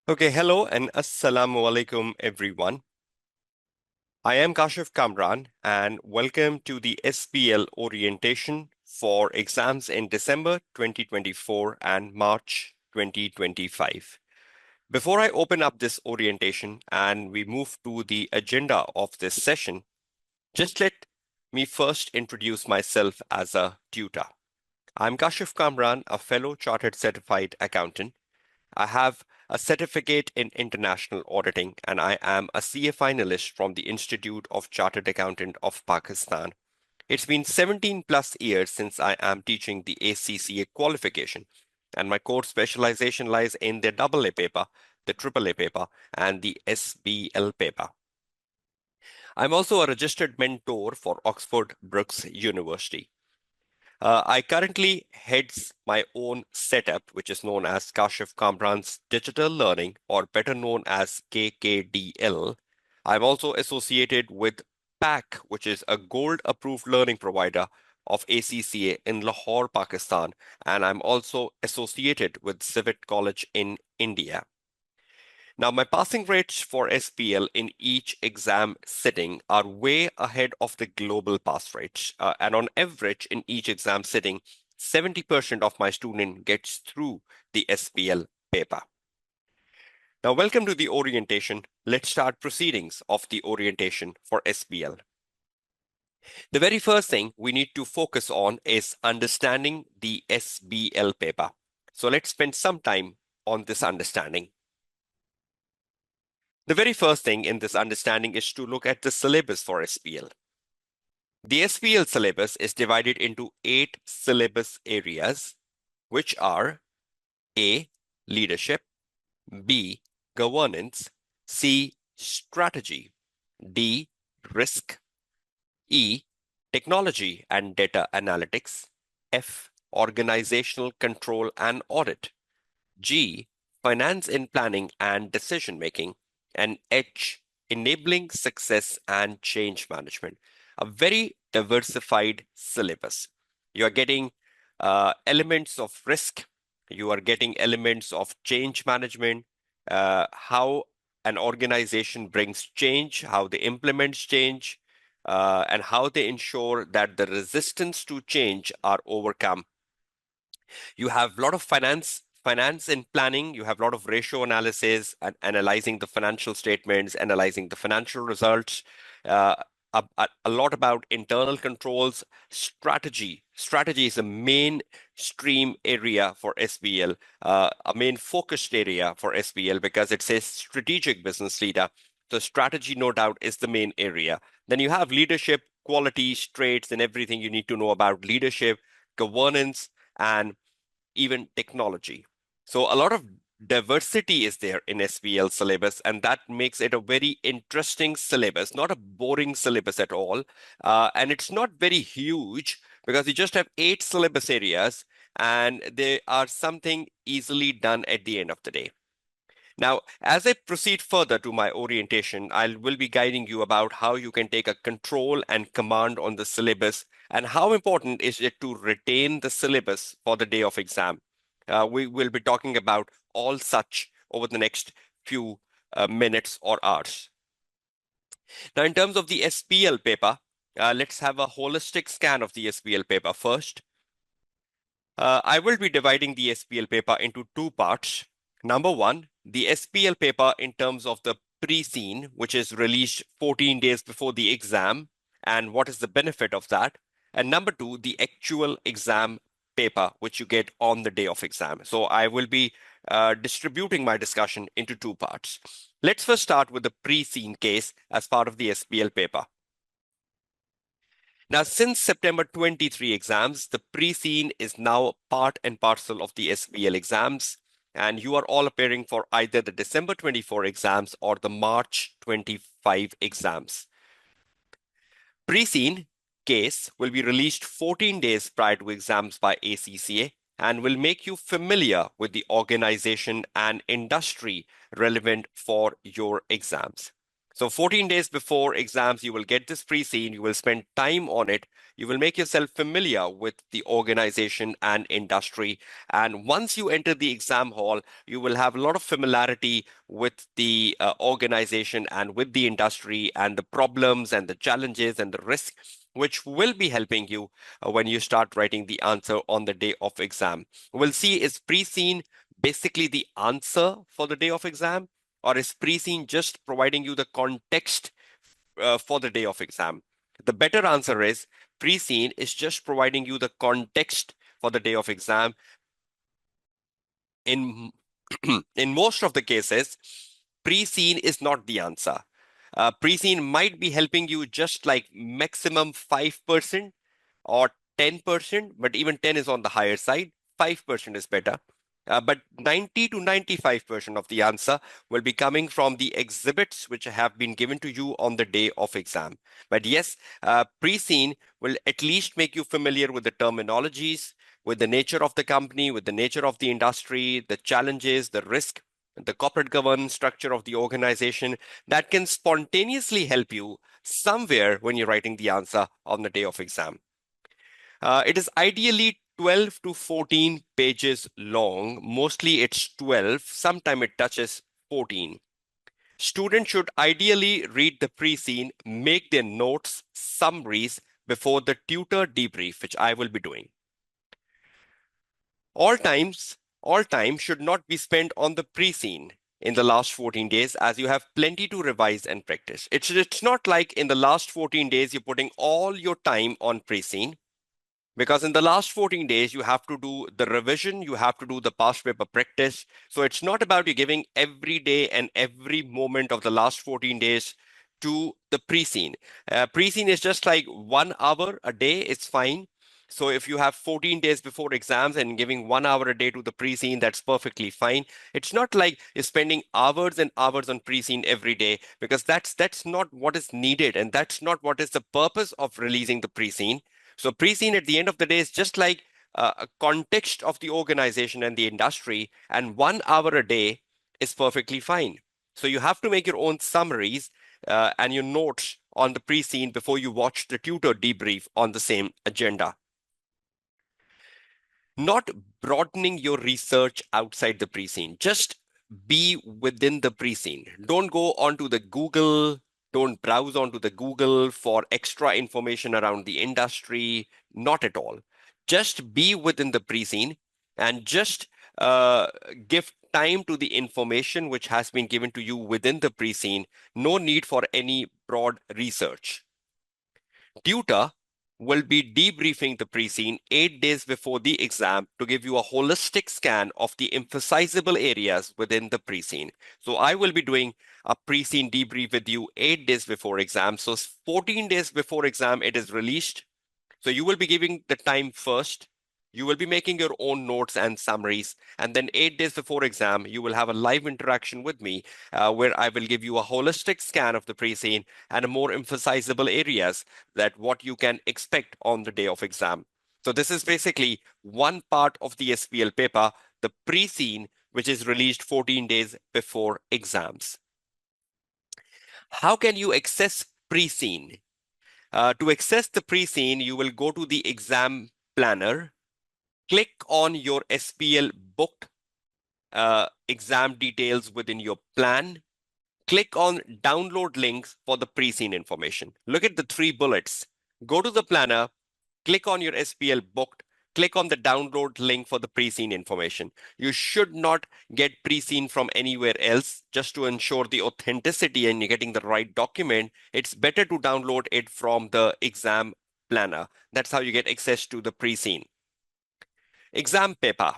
Okay, hello and assalamu alaikum, everyone. I am Kashif Kamran, and welcome to the SBL orientation for exams in December 2024 and March 2025. Before I open up this orientation and we move to the agenda of this session, just let me first introduce myself as a tutor. I'm Kashif Kamran, a fellow chartered certified accountant. I have a certificate in international auditing, and I am a CA finalist from the Institute of Chartered Accountant of Pakistan. It's been 17 plus years since I am teaching the ACCA qualification, and my core specialization lies in the AA paper, the AAA paper, and the SBL paper. I'm also a registered mentor for Oxford Brookes University. I currently heads my own setup, which is known as Kashif Kamran's Digital Learning, or better known as KKDL. I'm also associated with PAC, which is a gold-approved learning provider of ACCA in Lahore, Pakistan, and I'm also associated with Civet College in India. Now, my passing rates for SBL in each exam sitting are way ahead of the global pass rates. And on average, in each exam sitting, 70% of my student gets through the SBL paper. Now, welcome to the orientation. Let's start proceedings of the orientation for SBL. The very first thing we need to focus on is understanding the SBL paper. So let's spend some time on this understanding. The very first thing in this understanding is to look at the syllabus for SBL. The SBL syllabus is divided into 8 syllabus areas, which are A, leadership, B, governance, C, strategy, D, risk, E, technology and data analytics, F, organizational control and audit, G, finance in planning and decision making, and H, enabling success and change management. A very diversified syllabus. You are getting elements of risk, you are getting elements of change management, how an organization brings change, how they implement change, and how they ensure that the resistance to change are overcome. You have a lot of finance and planning. You have a lot of ratio analysis and analyzing the financial statements, analyzing the financial results. Uh, a lot about internal controls, strategy is a mainstream area for SBL, a main focused area for SBL because it says strategic business leader. So strategy, no doubt, is the main area. Then you have leadership, qualities, traits, and everything you need to know about leadership, governance, and even technology. So a lot of diversity is there in SBL syllabus, and that makes it a very interesting syllabus, not a boring syllabus at all. And it's not very huge because you just have 8 syllabus areas, and they are something easily done at the end of the day. Now, as I proceed further to my orientation, I will be guiding you about how you can take a control and command on the syllabus and how important is it to retain the syllabus for the day of exam. We will be talking about all such over the next few minutes or hours. Now, in terms of the SBL paper, let's have a holistic scan of the SBL paper first. I will be dividing the SBL paper into 2 parts. Number 1, the SBL paper in terms of the pre-scene, which is released 14 days before the exam, and what is the benefit of that. And number 2, the actual exam paper, which you get on the day of exam. So I will be distributing my discussion into 2 parts. Let's first start with the pre-scene case as part of the SBL paper. Now, since September 23 exams, the pre-scene is now part and parcel of the SBL exams, and you are all appearing for either the December 24 exams or the March 25 exams. Pre-scene case will be released 14 days prior to exams by ACCA and will make you familiar with the organization and industry relevant for your exams. So 14 days before exams, you will get this pre-scene, you will spend time on it, you will make yourself familiar with the organization and industry. And once you enter the exam hall, you will have a lot of familiarity with the organization and with the industry and the problems and the challenges and the risk, which will be helping you when you start writing the answer on the day of exam. We'll see, is pre-scene basically the answer for the day of exam? Or is pre-scene just providing you the context for the day of exam? The better answer is pre-scene is just providing you the context for the day of exam. In in most of the cases, pre-scene is not the answer. Pre-scene might be helping you just like maximum 5% or 10%, but even 10 is on the higher side. 5% is better. But 90 to 95% of the answer will be coming from the exhibits which have been given to you on the day of exam. But yes, pre-scene will at least make you familiar with the terminologies, with the nature of the company, with the nature of the industry, the challenges, the risk, the corporate governance structure of the organization that can spontaneously help you somewhere when you're writing the answer on the day of exam. It is ideally 12 to 14 pages long. Mostly it's 12. Sometimes it touches 14. Students should ideally read the pre-scene, make their notes, summaries before the tutor debrief, which I will be doing. All time should not be spent on the pre-scene in the last 14 days, as you have plenty to revise and practice. It's not like in the last 14 days you're putting all your time on pre-scene. Because in the last 14 days, you have to do the revision, you have to do the past paper practice. So it's not about you giving every day and every moment of the last 14 days to the pre-scene. Pre-scene is just like 1 hour a day, it's fine. So if you have 14 days before exams and giving 1 hour a day to the pre-scene, that's perfectly fine. It's not like you're spending hours and hours on pre-scene every day, because that's not what is needed, and that's not what is the purpose of releasing the pre-scene. So pre-scene at the end of the day is just like a context of the organization and the industry, and 1 hour a day is perfectly fine. So you have to make your own summaries and your notes on the pre-scene before you watch the tutor debrief on the same agenda. Not broadening your research outside the pre-scene. Just be within the pre-scene. Don't go onto the Google, don't browse onto the Google for extra information around the industry. Not at all. Just be within the pre-scene and just give time to the information which has been given to you within the pre-scene. No need for any broad research. Tutor will be debriefing the pre-scene 8 days before the exam to give you a holistic scan of the emphasizable areas within the pre-scene. So I will be doing a pre-scene debrief with you 8 days before exam. So 14 days before exam, it is released. So you will be giving the time first. You will be making your own notes and summaries. And then 8 days before exam, you will have a live interaction with me where I will give you a holistic scan of the pre-scene and a more emphasizable areas that what you can expect on the day of exam. So this is basically one part of the SBL paper, the pre-scene, which is released 14 days before exams. How can you access pre-scene? To access the pre-scene, you will go to the exam planner, click on your SBL booked exam details within your plan, click on download links for the pre-scene information. Look at the 3 bullets. Go to the planner, click on your SBL booked, click on the download link for the pre-scene information. You should not get pre-scene from anywhere else. Just to ensure the authenticity and you're getting the right document, it's better to download it from the exam planner. That's how you get access to the pre-scene. Exam paper.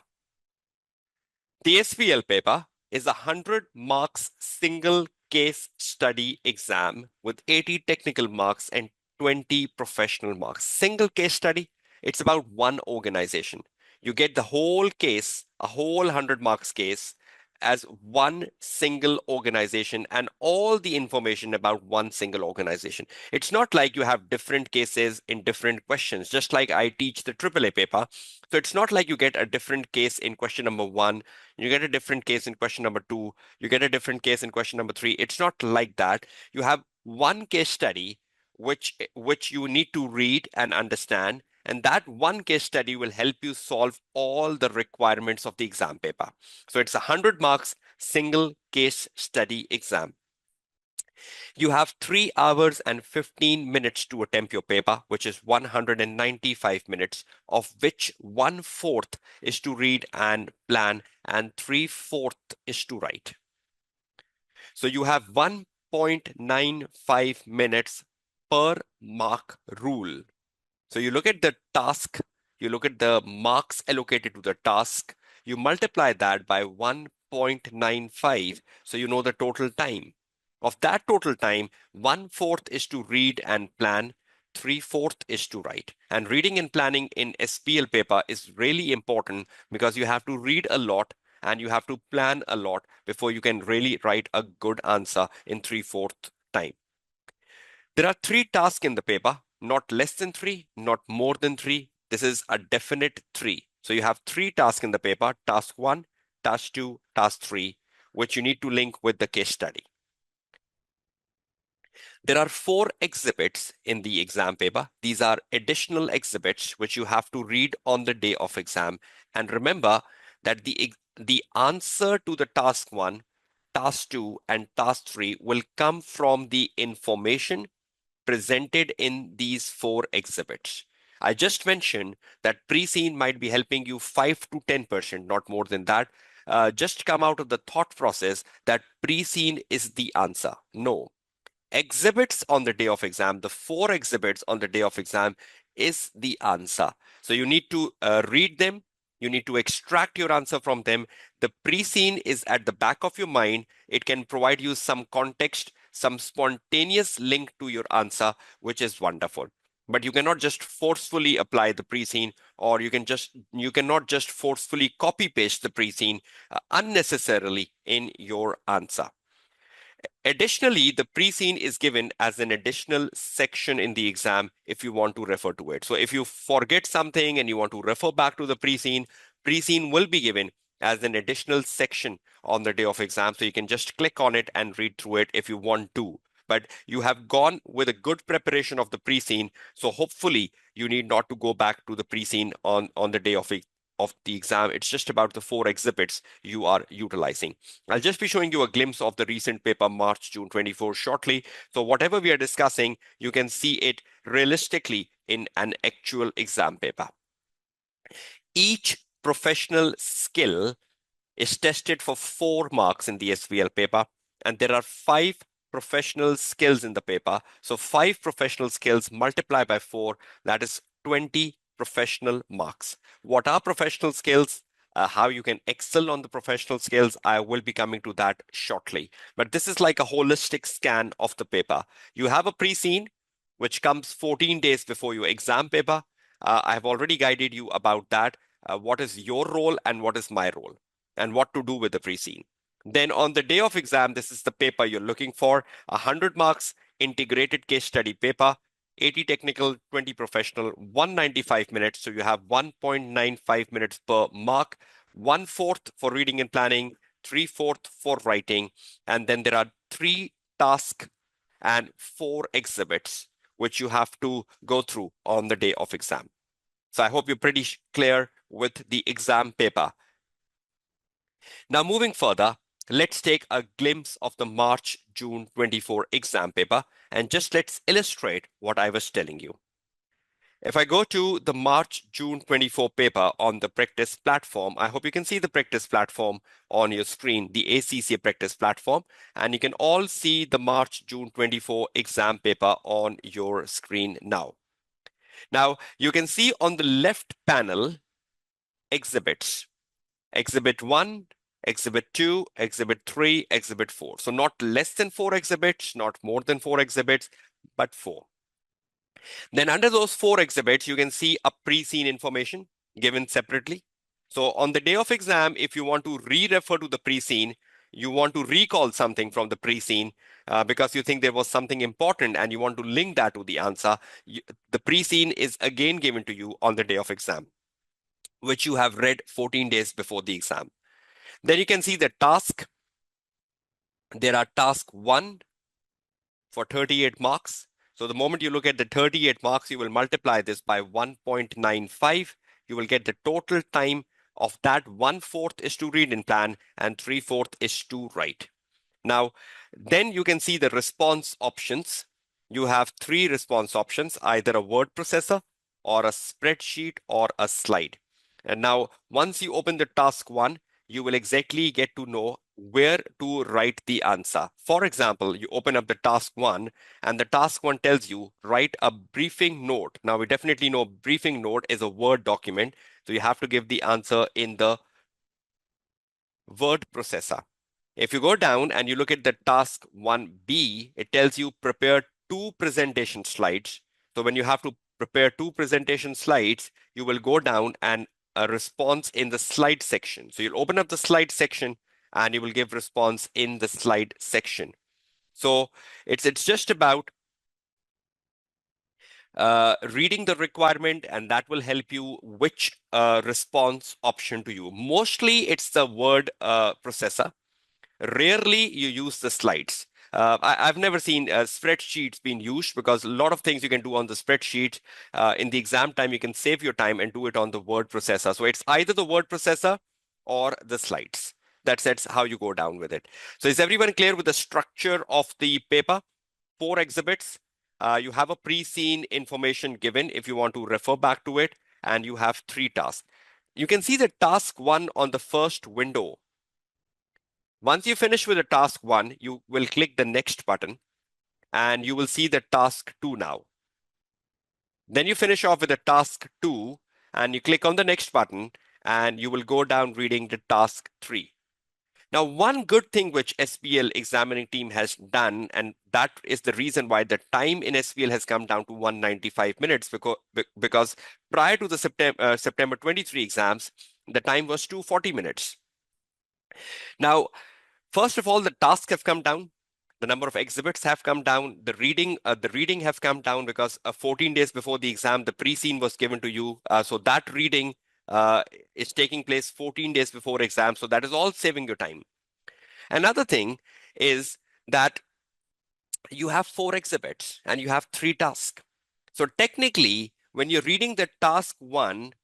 The SBL paper is a 100 marks single case study exam with 80 technical marks and 20 professional marks. Single case study, it's about one organization. You get the whole case, a whole 100 marks case, as one single organization and all the information about one single organization. It's not like you have different cases in different questions, just like I teach the AAA paper. So it's not like you get a different case in question number one, you get a different case in question number two, you get a different case in question number three. It's not like that. You have one case study which you need to read and understand, and that one case study will help you solve all the requirements of the exam paper. So it's 100 marks, single case study exam. You have 3 hours and 15 minutes to attempt your paper, which is 195 minutes, of which 1/4 is to read and plan, and 3/4 is to write. So you have 1.95 minutes per mark rule. So you look at the task, you look at the marks allocated to the task, you multiply that by 1.95, so you know the total time. Of that total time, 1/4 is to read and plan, 3/4 is to write. And reading and planning in SBL paper is really important because you have to read a lot and you have to plan a lot before you can really write a good answer in 3/4 time. There are 3 tasks in the paper, not less than 3, not more than 3. This is a definite 3. So you have 3 tasks in the paper, task 1, task 2, task 3, which you need to link with the case study. There are 4 exhibits in the exam paper. These are additional exhibits which you have to read on the day of exam. And remember that the answer to the task 1, task 2, and task 3 will come from the information presented in these 4 exhibits. I just mentioned that pre-scene might be helping you 5 to 10%, not more than that. Just come out of the thought process that pre-scene is the answer. No. Exhibits on the day of exam, the 4 exhibits on the day of exam is the answer. So you need to read them. You need to extract your answer from them. The pre-scene is at the back of your mind. It can provide you some context, some spontaneous link to your answer, which is wonderful. But you cannot just forcefully apply the pre-scene, or you cannot just forcefully copy paste the pre-scene unnecessarily in your answer. Additionally, the pre-scene is given as an additional section in the exam if you want to refer to it. So if you forget something and you want to refer back to the pre-scene, pre-scene will be given as an additional section on the day of exam. So you can just click on it and read through it if you want to. But you have gone with a good preparation of the pre-scene. So hopefully you need not to go back to the pre-scene on the day of the exam. It's just about the 4 exhibits you are utilizing. I'll just be showing you a glimpse of the recent paper, March, June 24 shortly. So whatever we are discussing, you can see it realistically in an actual exam paper. Each professional skill is tested for 4 marks in the SBL paper, and there are 5 professional skills in the paper. So 5 professional skills multiplied by 4, that is 20 professional marks. What are professional skills? How you can excel on the professional skills, I will be coming to that shortly. But this is like a holistic scan of the paper. You have a pre-scene, which comes 14 days before your exam paper. I have already guided you about that. What is your role and what is my role, and what to do with the pre-scene. Then on the day of exam, this is the paper you're looking for, 100 marks, integrated case study paper, 80 technical, 20 professional, 195 minutes. So you have 1.95 minutes per mark, 1/4 for reading and planning, 3/4 for writing. And then there are 3 tasks and 4 exhibits, which you have to go through on the day of exam. So I hope you're pretty clear with the exam paper. Now, moving further, let's take a glimpse of the March, June 24 exam paper, and just let's illustrate what I was telling you. If I go to the March, June 24 paper on the practice platform, I hope you can see the practice platform on your screen, the ACCA practice platform, and you can all see the March, June 24 exam paper on your screen now. Now, you can see on the left panel, exhibits. Exhibit 1, Exhibit 2, Exhibit 3, Exhibit 4. So not less than 4 exhibits, not more than 4 exhibits, but 4. Then under those 4 exhibits, you can see a pre-scene information given separately. So on the day of exam, if you want to re-refer to the pre-scene, you want to recall something from the pre-scene because you think there was something important and you want to link that to the answer, the pre-scene is again given to you on the day of exam, which you have read 14 days before the exam. Then you can see the task. There are task 1 for 38 marks. So the moment you look at the 38 marks, you will multiply this by 1.95. You will get the total time of that 1/4 is to read in plan and 3/4 is to write. Now, then you can see the response options. You have 3 response options, either a word processor or a spreadsheet or a slide. And now, once you open the task 1, you will exactly get to know where to write the answer. For example, you open up the task 1 and the task 1 tells you write a briefing note. Now, we definitely know briefing note is a Word document. So you have to give the answer in the word processor. If you go down and you look at the task 1B, it tells you prepare 2 presentation slides. So when you have to prepare 2 presentation slides, you will go down and a response in the slide section. So you'll open up the slide section and you will give response in the slide section. So it's just about reading the requirement, and that will help you which response option to use. Mostly it's the word processor. Rarely you use the slides. I've never seen spreadsheets being used because a lot of things you can do on the spreadsheet. In the exam time, you can save your time and do it on the word processor. So it's either the word processor or the slides. That's how you go down with it. So is everyone clear with the structure of the paper? 4 exhibits. You have a pre-scene information given if you want to refer back to it, and you have 3 tasks. You can see the task 1 on the first window. Once you finish with the task 1, you will click the next button and you will see the task 2 now. Then you finish off with the task 2 and you click on the next button and you will go down reading the task 3. Now, one good thing which SBL examining team has done, and that is the reason why the time in SBL has come down to 195 minutes, because prior to the September 23 exams, the time was 240 minutes. Now, first of all, the tasks have come down. The number of exhibits have come down. The reading have come down because 14 days before the exam, the pre-scene was given to you. So that reading is taking place 14 days before exam. So that is all saving your time. Another thing is that you have 4 exhibits and you have 3 tasks. So technically, when you're reading the task 1,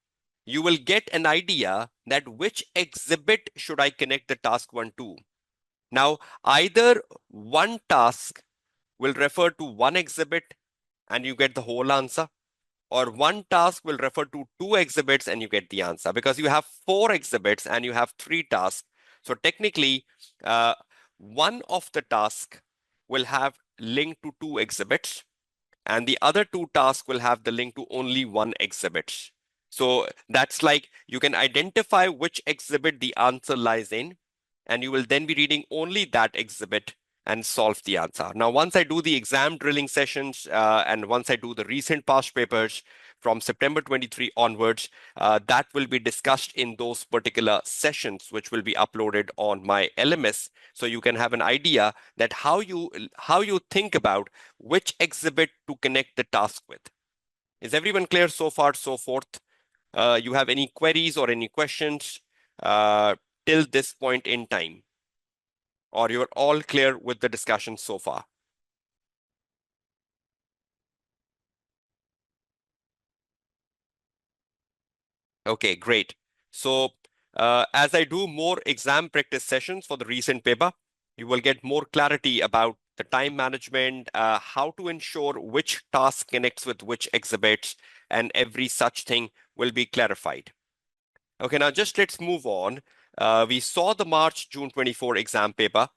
you will get an idea that which exhibit should I connect the task 1 to. Now, either one task will refer to one exhibit and you get the whole answer, or one task will refer to 2 exhibits and you get the answer, because you have 4 exhibits and you have 3 tasks. So technically, one of the tasks will have link to 2 exhibits and the other 2 tasks will have the link to only one exhibit. So that's like you can identify which exhibit the answer lies in, and you will then be reading only that exhibit and solve the answer. Now, once I do the exam drilling sessions and once I do the recent past papers from September 23 onwards, that will be discussed in those particular sessions, which will be uploaded on my LMS. So you can have an idea that how you think about which exhibit to connect the task with. Is everyone clear so far, so forth? You have any queries or any questions till this point in time? Or you're all clear with the discussion so far? Okay, great. So as I do more exam practice sessions for the recent paper, you will get more clarity about the time management, how to ensure which task connects with which exhibits, and every such thing will be clarified. Okay, now just let's move on. We saw the March-June 24 exam paper.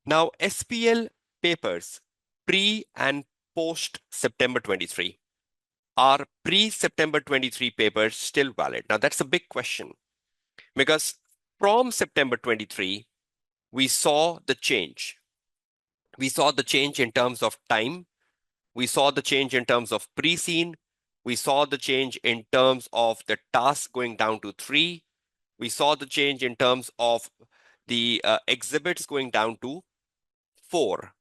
Now, SBL papers pre and post September 23. Are pre-September 23 papers still valid? Now, that's a big question because from September 23, we saw the change. We saw the change in terms of time. We saw the change in terms of pre-scene. We saw the change in terms of the task going down to 3. We saw the change in terms of the exhibits going down to 4.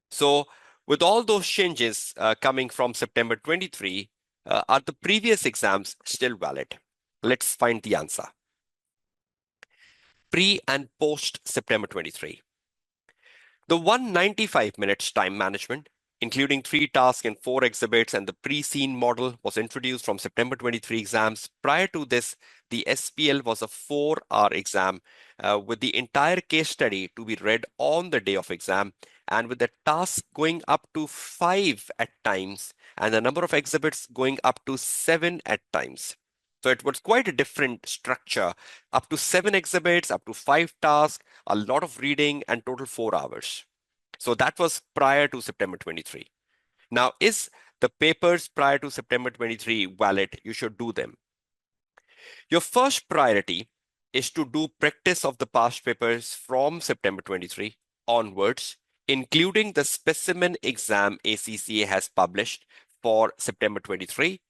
So with all those changes coming from September 23, are the previous exams still valid? Let's find the answer. Pre and post September 23. The 195 minutes time management, including 3 tasks and 4 exhibits, and the pre-scene model was introduced from September 23 exams. Prior to this, the SBL was a 4-hour exam with the entire case study to be read on the day of exam, and with the task going up to 5 at times and the number of exhibits going up to 7 at times. So it was quite a different structure, up to 7 exhibits, up to 5 tasks, a lot of reading, and total 4 hours. So that was prior to September 23. Now, is the papers prior to September 23 valid? You should do them. Your first priority is to do practice of the past papers from September 23 onwards, including the specimen exam ACCA has published for September 23,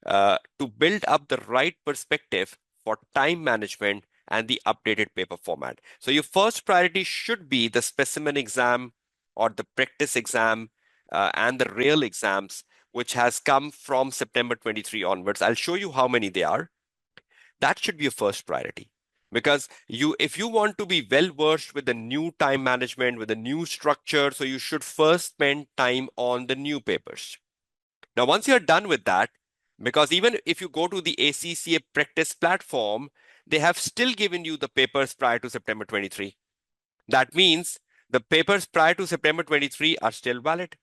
to build up the right perspective for time management and the updated paper format. So your first priority should be the specimen exam or the practice exam and the real exams, which has come from September 23 onwards. I'll show you how many they are. That should be your first priority. Because if you want to be well versed with the new time management, with the new structure, so you should first spend time on the new papers. Now, once you're done with that, because even if you go to the ACCA practice platform, they have still given you the papers prior to September 23. That means the papers prior to September 23 are still valid.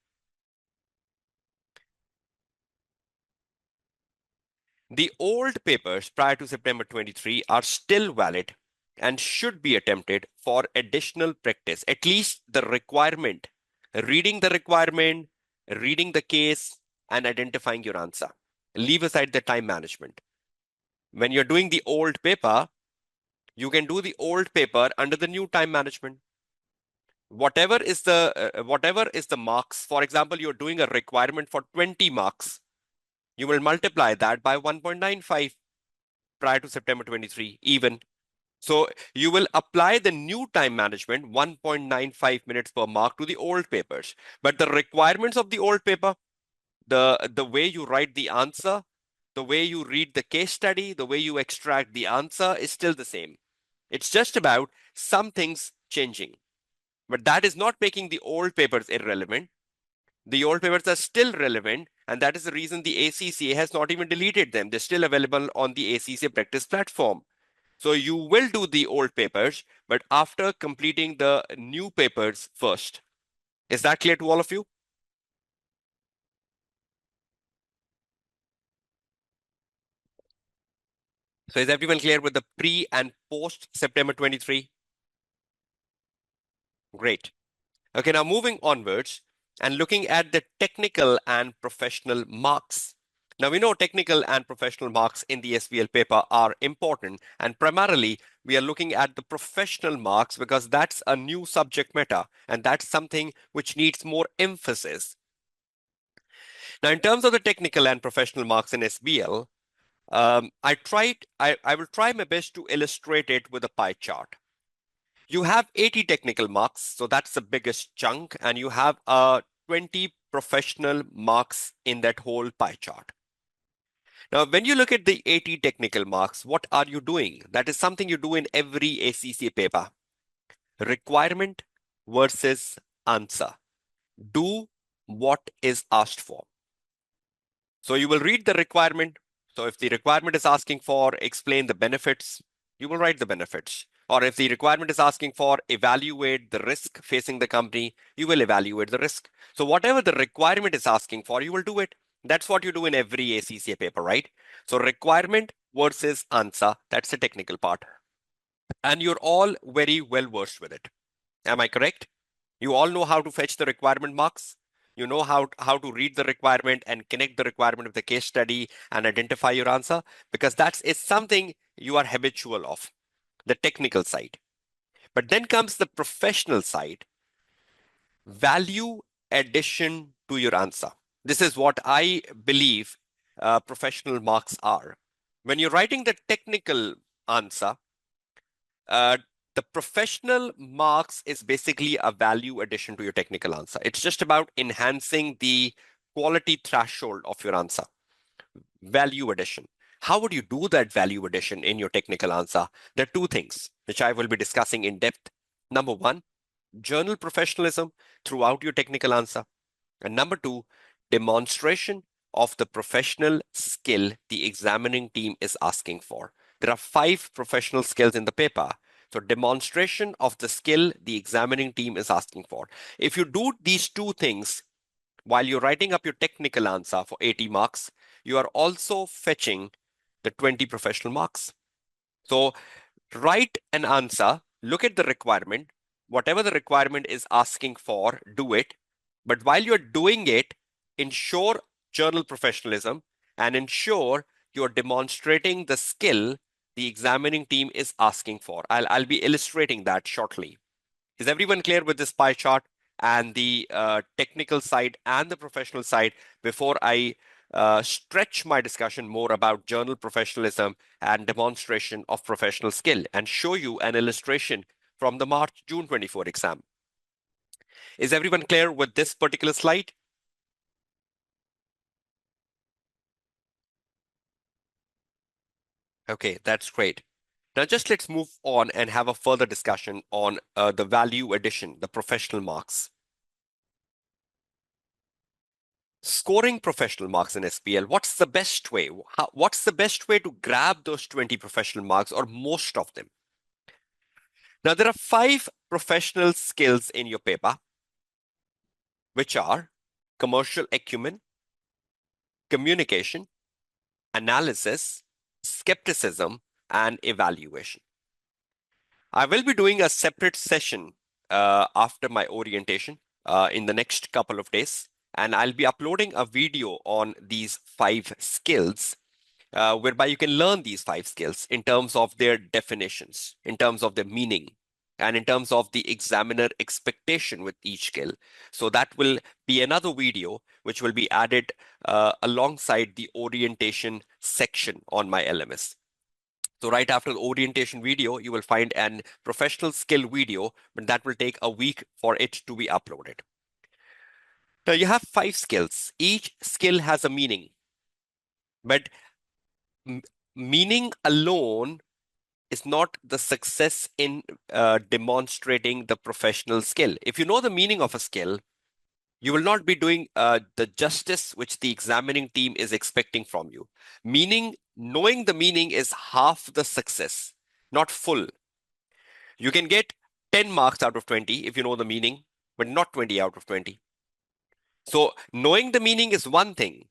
The old papers prior to September 23 are still valid and should be attempted for additional practice, at least the requirement, reading the case, and identifying your answer. Leave aside the time management. When you're doing the old paper, you can do the old paper under the new time management. Whatever is the marks, for example, you're doing a requirement for 20 marks, you will multiply that by 1.95 prior to September 23 even. So you will apply the new time management, 1.95 minutes per mark, to the old papers. But the requirements of the old paper, the way you write the answer, the way you read the case study, the way you extract the answer is still the same. It's just about some things changing. But that is not making the old papers irrelevant. The old papers are still relevant, and that is the reason the ACCA has not even deleted them. They're still available on the ACCA practice platform. So you will do the old papers, but after completing the new papers first. Is that clear to all of you? So is everyone clear with the pre and post September 23? Great. Okay, now moving onwards and looking at the technical and professional marks. Now we know technical and professional marks in the SBL paper are important, and primarily we are looking at the professional marks because that's a new subject matter and that's something which needs more emphasis. Now in terms of the technical and professional marks in SBL, I will try my best to illustrate it with a pie chart. You have 80 technical marks, so that's the biggest chunk, and you have 20 professional marks in that whole pie chart. Now, when you look at the 80 technical marks, what are you doing? That is something you do in every ACCA paper. Requirement versus answer. Do what is asked for. So you will read the requirement. So if the requirement is asking for explain the benefits, you will write the benefits. Or if the requirement is asking for evaluate the risk facing the company, you will evaluate the risk. So whatever the requirement is asking for, you will do it. That's what you do in every ACCA paper, right? So requirement versus answer, that's the technical part. And you're all very well versed with it. Am I correct? You all know how to fetch the requirement marks. You know how to read the requirement and connect the requirement with the case study and identify your answer, because that is something you are habitual of, the technical side. But then comes the professional side, value addition to your answer. This is what I believe professional marks are. When you're writing the technical answer, uh, the professional marks is basically a value addition to your technical answer. It's just about enhancing the quality threshold of your answer. Value addition. How would you do that value addition in your technical answer? There are two things which I will be discussing in depth. Number one, journal professionalism throughout your technical answer. And number two, demonstration of the professional skill the examining team is asking for. There are 5 professional skills in the paper. So demonstration of the skill the examining team is asking for. If you do these two things while you're writing up your technical answer for 80 marks, you are also fetching the 20 professional marks. So write an answer, look at the requirement, whatever the requirement is asking for, do it. But while you're doing it, ensure journal professionalism and ensure you're demonstrating the skill the examining team is asking for. I'll be illustrating that shortly. Is everyone clear with this pie chart and the technical side and the professional side before I stretch my discussion more about journal professionalism and demonstration of professional skill and show you an illustration from the March-June 24 exam? Is everyone clear with this particular slide? Okay, that's great. Now just let's move on and have a further discussion on the value addition, the professional marks. Scoring professional marks in SBL, what's the best way? What's the best way to grab those 20 professional marks or most of them? Now, there are 5 professional skills in your paper, which are commercial acumen, communication, analysis, skepticism, and evaluation. I will be doing a separate session after my orientation in the next couple of days, and I'll be uploading a video on these 5 skills whereby you can learn these 5 skills in terms of their definitions, in terms of their meaning, and in terms of the examiner expectation with each skill. So that will be another video which will be added alongside the orientation section on my LMS. So right after the orientation video, you will find an professional skill video, but that will take a week for it to be uploaded. Now you have 5 skills. Each skill has a meaning, but meaning alone is not the success in demonstrating the professional skill. If you know the meaning of a skill, you will not be doing the justice which the examining team is expecting from you. Knowing the meaning is half the success, not full. You can get 10 marks out of 20 if you know the meaning, but not 20 out of 20. So knowing the meaning is one thing.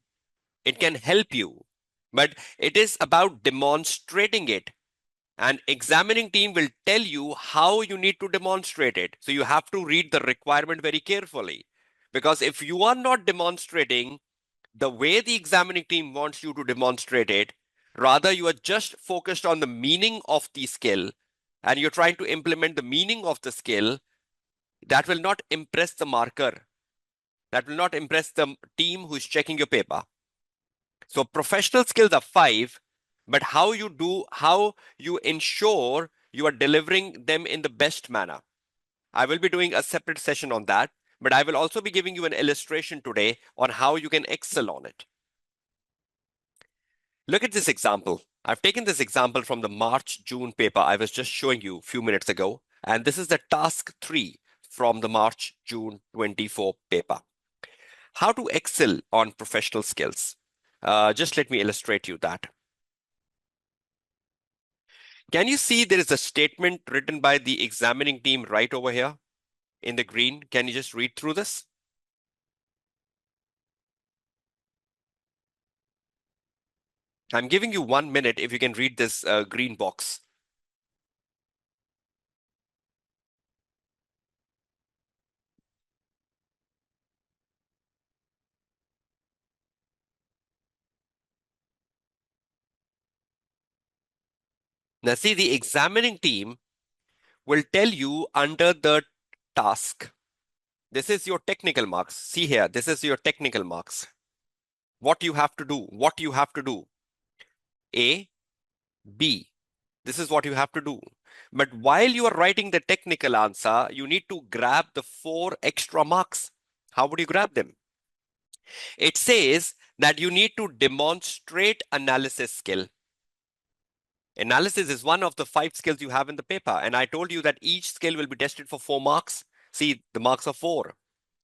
It can help you, but it is about demonstrating it. And examining team will tell you how you need to demonstrate it. So you have to read the requirement very carefully. Because if you are not demonstrating the way the examining team wants you to demonstrate it, rather you are just focused on the meaning of the skill and you're trying to implement the meaning of the skill, that will not impress the marker. That will not impress the team who's checking your paper. So professional skills are 5, but how you ensure you are delivering them in the best manner. I will be doing a separate session on that, but I will also be giving you an illustration today on how you can excel on it. Look at this example. I've taken this example from the March-June paper I was just showing you a few minutes ago, and this is the task 3 from the March-June 24 paper. How to excel on professional skills. Just let me illustrate you that. Can you see there is a statement written by the examining team right over here in the green? Can you just read through this? I'm giving you 1 minute if you can read this green box. Now see, the examining team will tell you under the task. This is your technical marks. See here, this is your technical marks. what you have to do, what you have to do. A, B. This is what you have to do. But while you are writing the technical answer, you need to grab the 4 extra marks. How would you grab them? It says that you need to demonstrate analysis skill. Analysis is one of the 5 skills you have in the paper. And I told you that each skill will be tested for 4 marks. See, the marks are 4.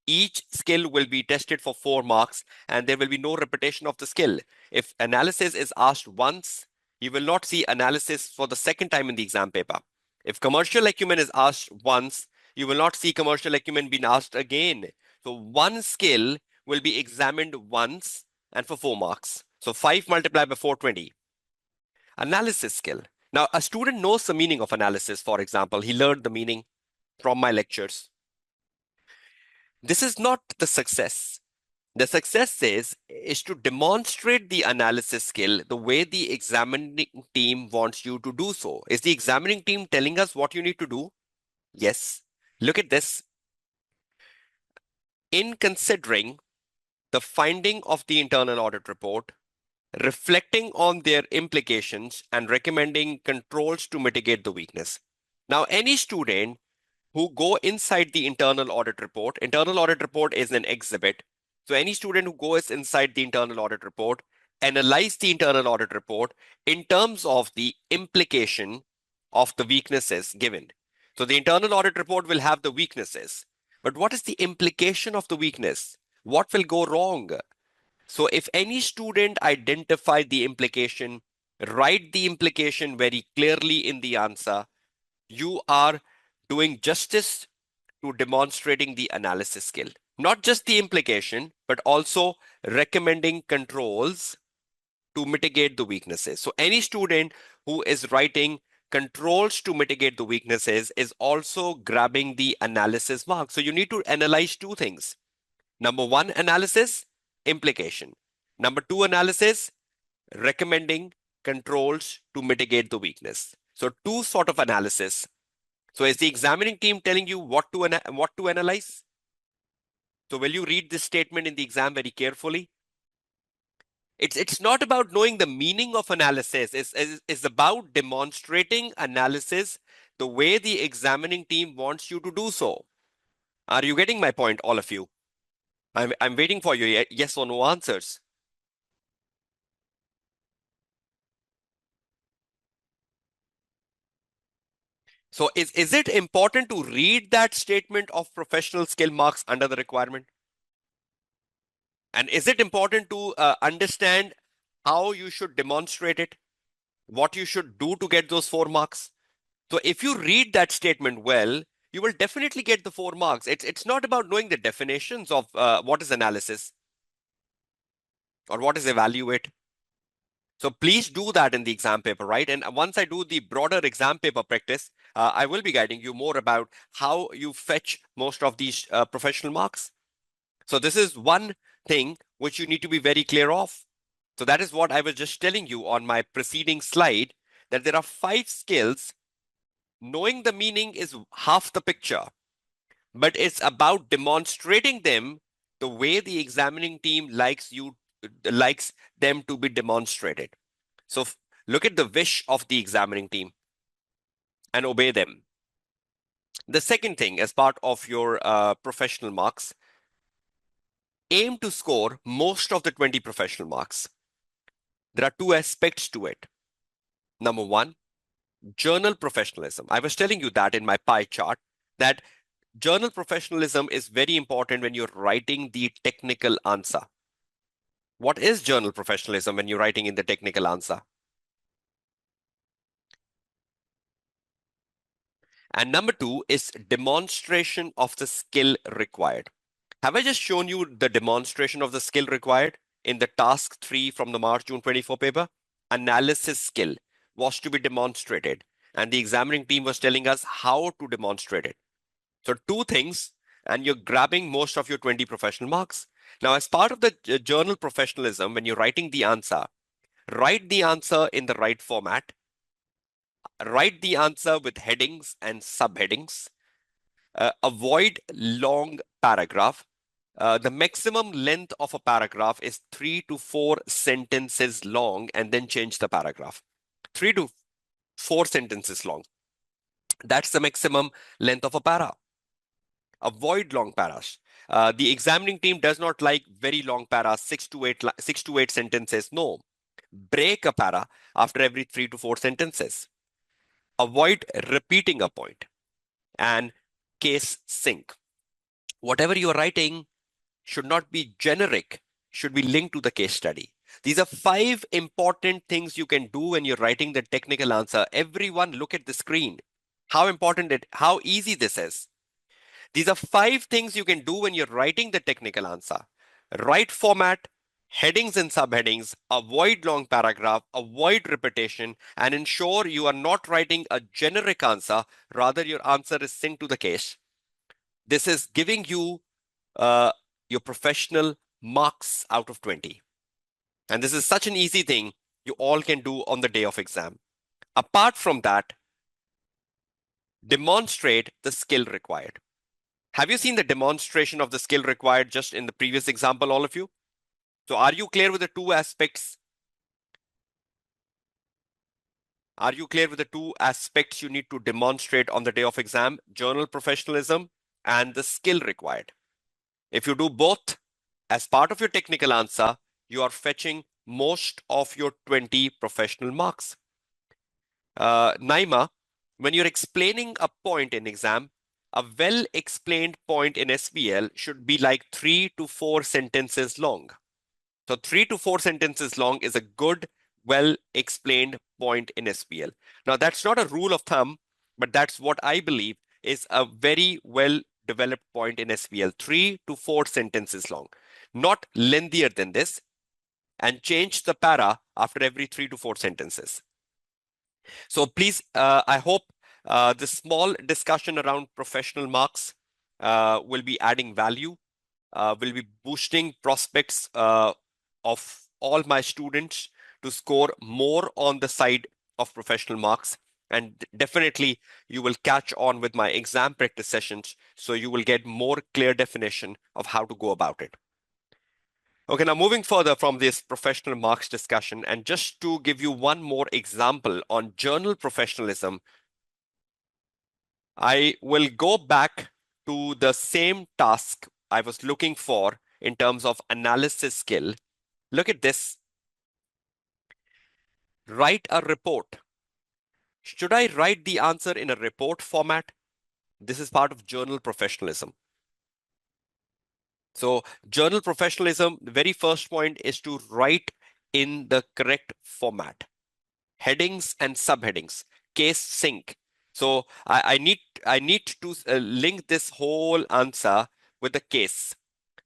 Each skill will be tested for 4 marks and there will be no repetition of the skill. If analysis is asked once, you will not see analysis for the second time in the exam paper. If commercial acumen is asked once, you will not see commercial acumen being asked again. So one skill will be examined once and for 4 marks. So 5 multiplied by 420. Analysis skill. Now, a student knows the meaning of analysis, for example. He learned the meaning from my lectures. This is not the success. The success is to demonstrate the analysis skill the way the examining team wants you to do so. Is the examining team telling us what you need to do? Yes. Look at this. In considering the finding of the internal audit report, reflecting on their implications and recommending controls to mitigate the weakness. Now, any student who go inside the internal audit report is an exhibit. So any student who goes inside the internal audit report, analyze the internal audit report in terms of the implication of the weaknesses given. So the internal audit report will have the weaknesses. But what is the implication of the weakness? What will go wrong? So if any student identify the implication, write the implication very clearly in the answer, you are doing justice to demonstrating the analysis skill. Not just the implication, but also recommending controls to mitigate the weaknesses. So any student who is writing controls to mitigate the weaknesses is also grabbing the analysis mark. So you need to analyze 2 things. Number 1, analysis, implication. Number 2, analysis, recommending controls to mitigate the weakness. So 2 sort of analysis. So is the examining team telling you what to analyze? So will you read this statement in the exam very carefully? It's not about knowing the meaning of analysis. It's about demonstrating analysis the way the examining team wants you to do so. Are you getting my point, all of you? I'm waiting for your yes or no answers. So is it important to read that statement of professional skill marks under the requirement? And is it important to understand how you should demonstrate it? What you should do to get those 4 marks? So if you read that statement well, you will definitely get the 4 marks. It's not about knowing the definitions of what is analysis or what is evaluate. So please do that in the exam paper, right? And once I do the broader exam paper practice, I will be guiding you more about how you fetch most of these professional marks. So this is one thing which you need to be very clear of. So that is what I was just telling you on my preceding slide, that there are 5 skills. Knowing the meaning is half the picture, but it's about demonstrating them the way the examining team likes them to be demonstrated. So look at the wish of the examining team and obey them. The second thing, as part of your professional marks, aim to score most of the 20 professional marks. There are 2 aspects to it. Number 1, journal professionalism. I was telling you that in my pie chart, that journal professionalism is very important when you're writing the technical answer. What is journal professionalism when you're writing in the technical answer? And number 2 is demonstration of the skill required. Have I just shown you the demonstration of the skill required in the task 3 from the March-June 24 paper? Analysis skill was to be demonstrated, and the examining team was telling us how to demonstrate it. So 2 things, and you're grabbing most of your 20 professional marks. Now, as part of the journal professionalism, when you're writing the answer, write the answer in the right format. Write the answer with headings and subheadings. Avoid long paragraph. The maximum length of a paragraph is 3 to 4 sentences long, and then change the paragraph. 3 to 4 sentences long. That's the maximum length of a para. Avoid long paras. The examining team does not like very long paras, 6 to 8 sentences. No. Break a para after every 3 to 4 sentences. Avoid repeating a point. And case sync. Whatever you are writing should not be generic, should be linked to the case study. These are 5 important things you can do when you're writing the technical answer. Everyone look at the screen. How easy this is. These are 5 things you can do when you're writing the technical answer. Right format, headings and subheadings, avoid long paragraph, avoid repetition, and ensure you are not writing a generic answer. Rather, your answer is synced to the case. This is giving you your professional marks out of 20. And this is such an easy thing you all can do on the day of exam. Apart from that, demonstrate the skill required. Have you seen the demonstration of the skill required just in the previous example, all of you? So are you clear with the 2 aspects? Are you clear with the 2 aspects you need to demonstrate on the day of exam? Journal professionalism and the skill required. If you do both as part of your technical answer, you are fetching most of your 20 professional marks. Naima, when you're explaining a point in exam, a well-explained point in SBL should be like 3 to 4 sentences long. So 3 to 4 sentences long is a good, well-explained point in SBL. Now, that's not a rule of thumb, but that's what I believe is a very well-developed point in SBL. 3 to 4 sentences long, not lengthier than this, and change the para after every 3 to 4 sentences. So please, I hope the small discussion around professional marks will be adding value, will be boosting prospects of all my students to score more on the side of professional marks. And definitely you will catch on with my exam practice sessions, so you will get more clear definition of how to go about it. Okay, now moving further from this professional marks discussion, and just to give you one more example on journal professionalism, I will go back to the same task I was looking for in terms of analysis skill. Look at this. Write a report. Should I write the answer in a report format? This is part of journal professionalism. So journal professionalism, the very first point is to write in the correct format. Headings and subheadings, case sync. So I need to link this whole answer with the case.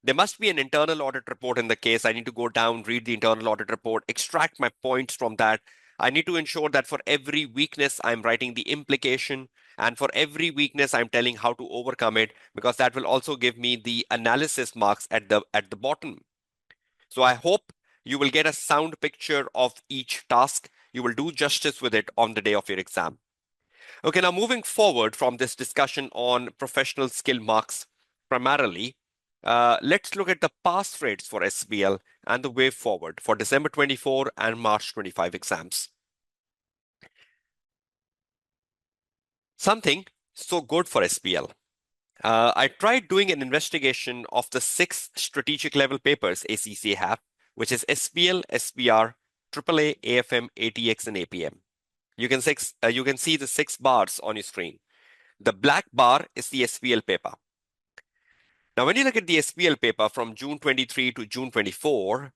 There must be an internal audit report in the case. I need to go down, read the internal audit report, extract my points from that. I need to ensure that for every weakness, I'm writing the implication. And for every weakness, I'm telling how to overcome it, because that will also give me the analysis marks at the bottom. So I hope you will get a sound picture of each task. You will do justice with it on the day of your exam. Okay, now moving forward from this discussion on professional skill marks primarily, let's look at the pass rates for SBL and the way forward for December 24 and March 25 exams. Something so good for SBL. I tried doing an investigation of the 6 strategic level papers ACCA have, which is SBL, SBR, AAA, AFM, ATX, and APM. You can see the 6 bars on your screen. The black bar is the SBL paper. Now, when you look at the SBL paper from June 23 to June 24,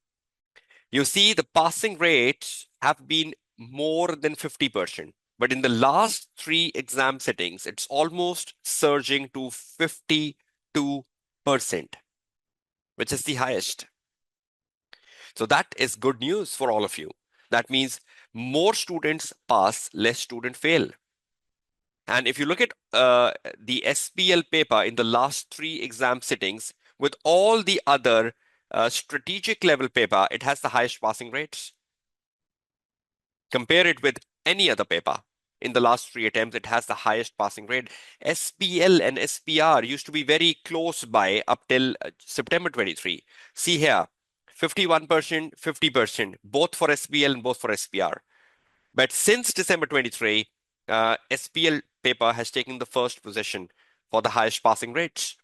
you see the passing rates have been more than 50%. But in the last 3 exam settings, it's almost surging to 52%, which is the highest. So that is good news for all of you. That means more students pass, less students fail. And if you look at the SBL paper in the last 3 exam sittings, with all the other strategic level paper, it has the highest passing rates. Compare it with any other paper. in the last 3 attempts. It has the highest passing rate. SBL and SPR used to be very close by up till September 23. See here, 51%, 50%, both for SBL and both for SPR. But since December 23, SPL paper has taken the first position for the highest passing rates.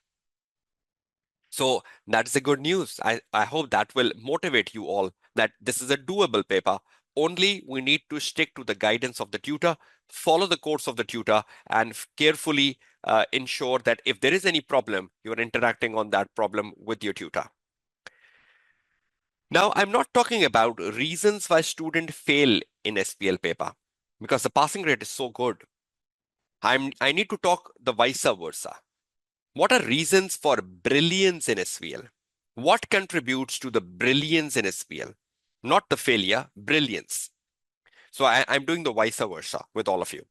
So that's the good news. I hope that will motivate you all that this is a doable paper. Only we need to stick to the guidance of the tutor, follow the course of the tutor, and carefully ensure that if there is any problem, you're interacting on that problem with your tutor. Now, I'm not talking about reasons why students fail in SPL paper because the passing rate is so good. I need to talk the vice versa. What are reasons for brilliance in SPL? What contributes to the brilliance in SPL? Not the failure, brilliance. So I'm doing the vice versa with all of you.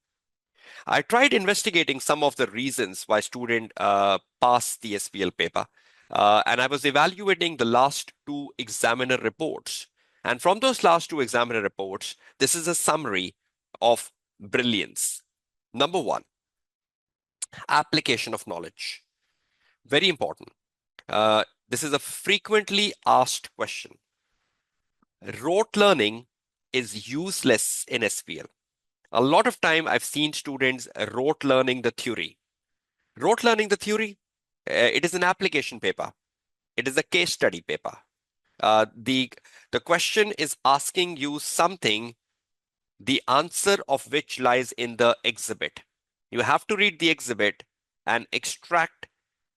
I tried investigating some of the reasons why students pass the SPL paper, and I was evaluating the last 2 examiner reports. And from those last 2 examiner reports, this is a summary of brilliance. Number 1, application of knowledge. Very important. This is a frequently asked question. Rote learning is useless in SPL. A lot of time I've seen students rote learning the theory. Rote learning the theory, it is an application paper. It is a case study paper. The question is asking you something, the answer of which lies in the exhibit. You have to read the exhibit and extract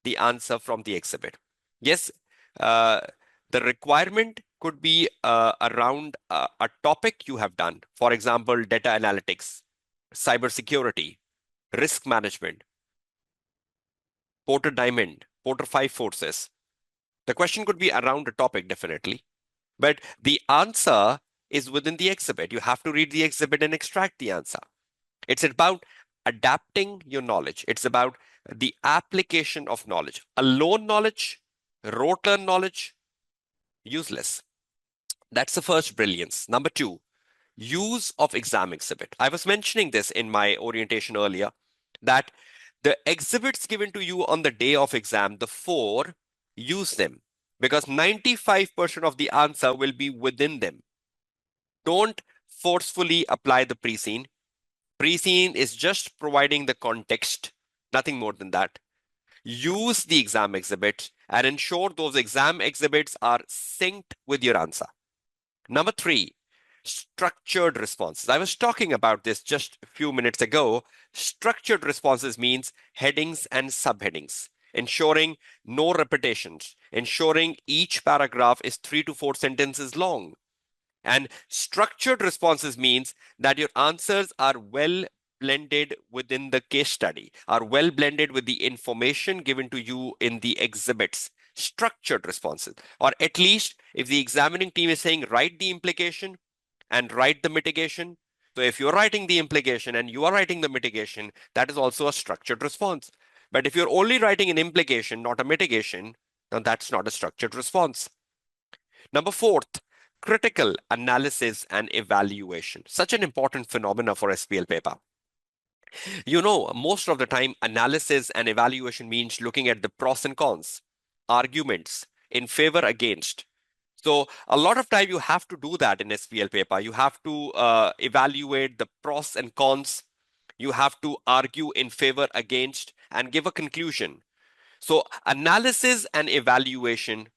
the answer from the exhibit. Yes, the requirement could be around a topic you have done. For example, data analytics, cybersecurity, risk management, Porter Diamond, Porter 5 forces. The question could be around a topic, definitely. But the answer is within the exhibit. You have to read the exhibit and extract the answer. It's about adapting your knowledge. It's about the application of knowledge. Alone knowledge, rote learn knowledge, useless. That's the first brilliance. Number 2, use of exam exhibit. I was mentioning this in my orientation earlier, that the exhibits given to you on the day of exam, the 4, use them because 95% of the answer will be within them. Don't forcefully apply the pre-scene. Pre-scene is just providing the context, nothing more than that. Use the exam exhibits and ensure those exam exhibits are synced with your answer. Number 3, structured responses. I was talking about this just a few minutes ago. Structured responses means headings and subheadings, ensuring no repetitions, ensuring each paragraph is 3 to 4 sentences long. And structured responses means that your answers are well blended within the case study, are well blended with the information given to you in the exhibits. Structured responses, or at least if the examining team is saying write the implication and write the mitigation. So if you're writing the implication and you are writing the mitigation, that is also a structured response. But if you're only writing an implication, not a mitigation, then that's not a structured response. Number 4th, critical analysis and evaluation. Such an important phenomena for SPL paper. You know, most of the time, analysis and evaluation means looking at the pros and cons, arguments in favor, against. So a lot of time you have to do that in SPL paper. You have to evaluate the pros and cons. You have to argue in favor, against, and give a conclusion. So analysis and evaluation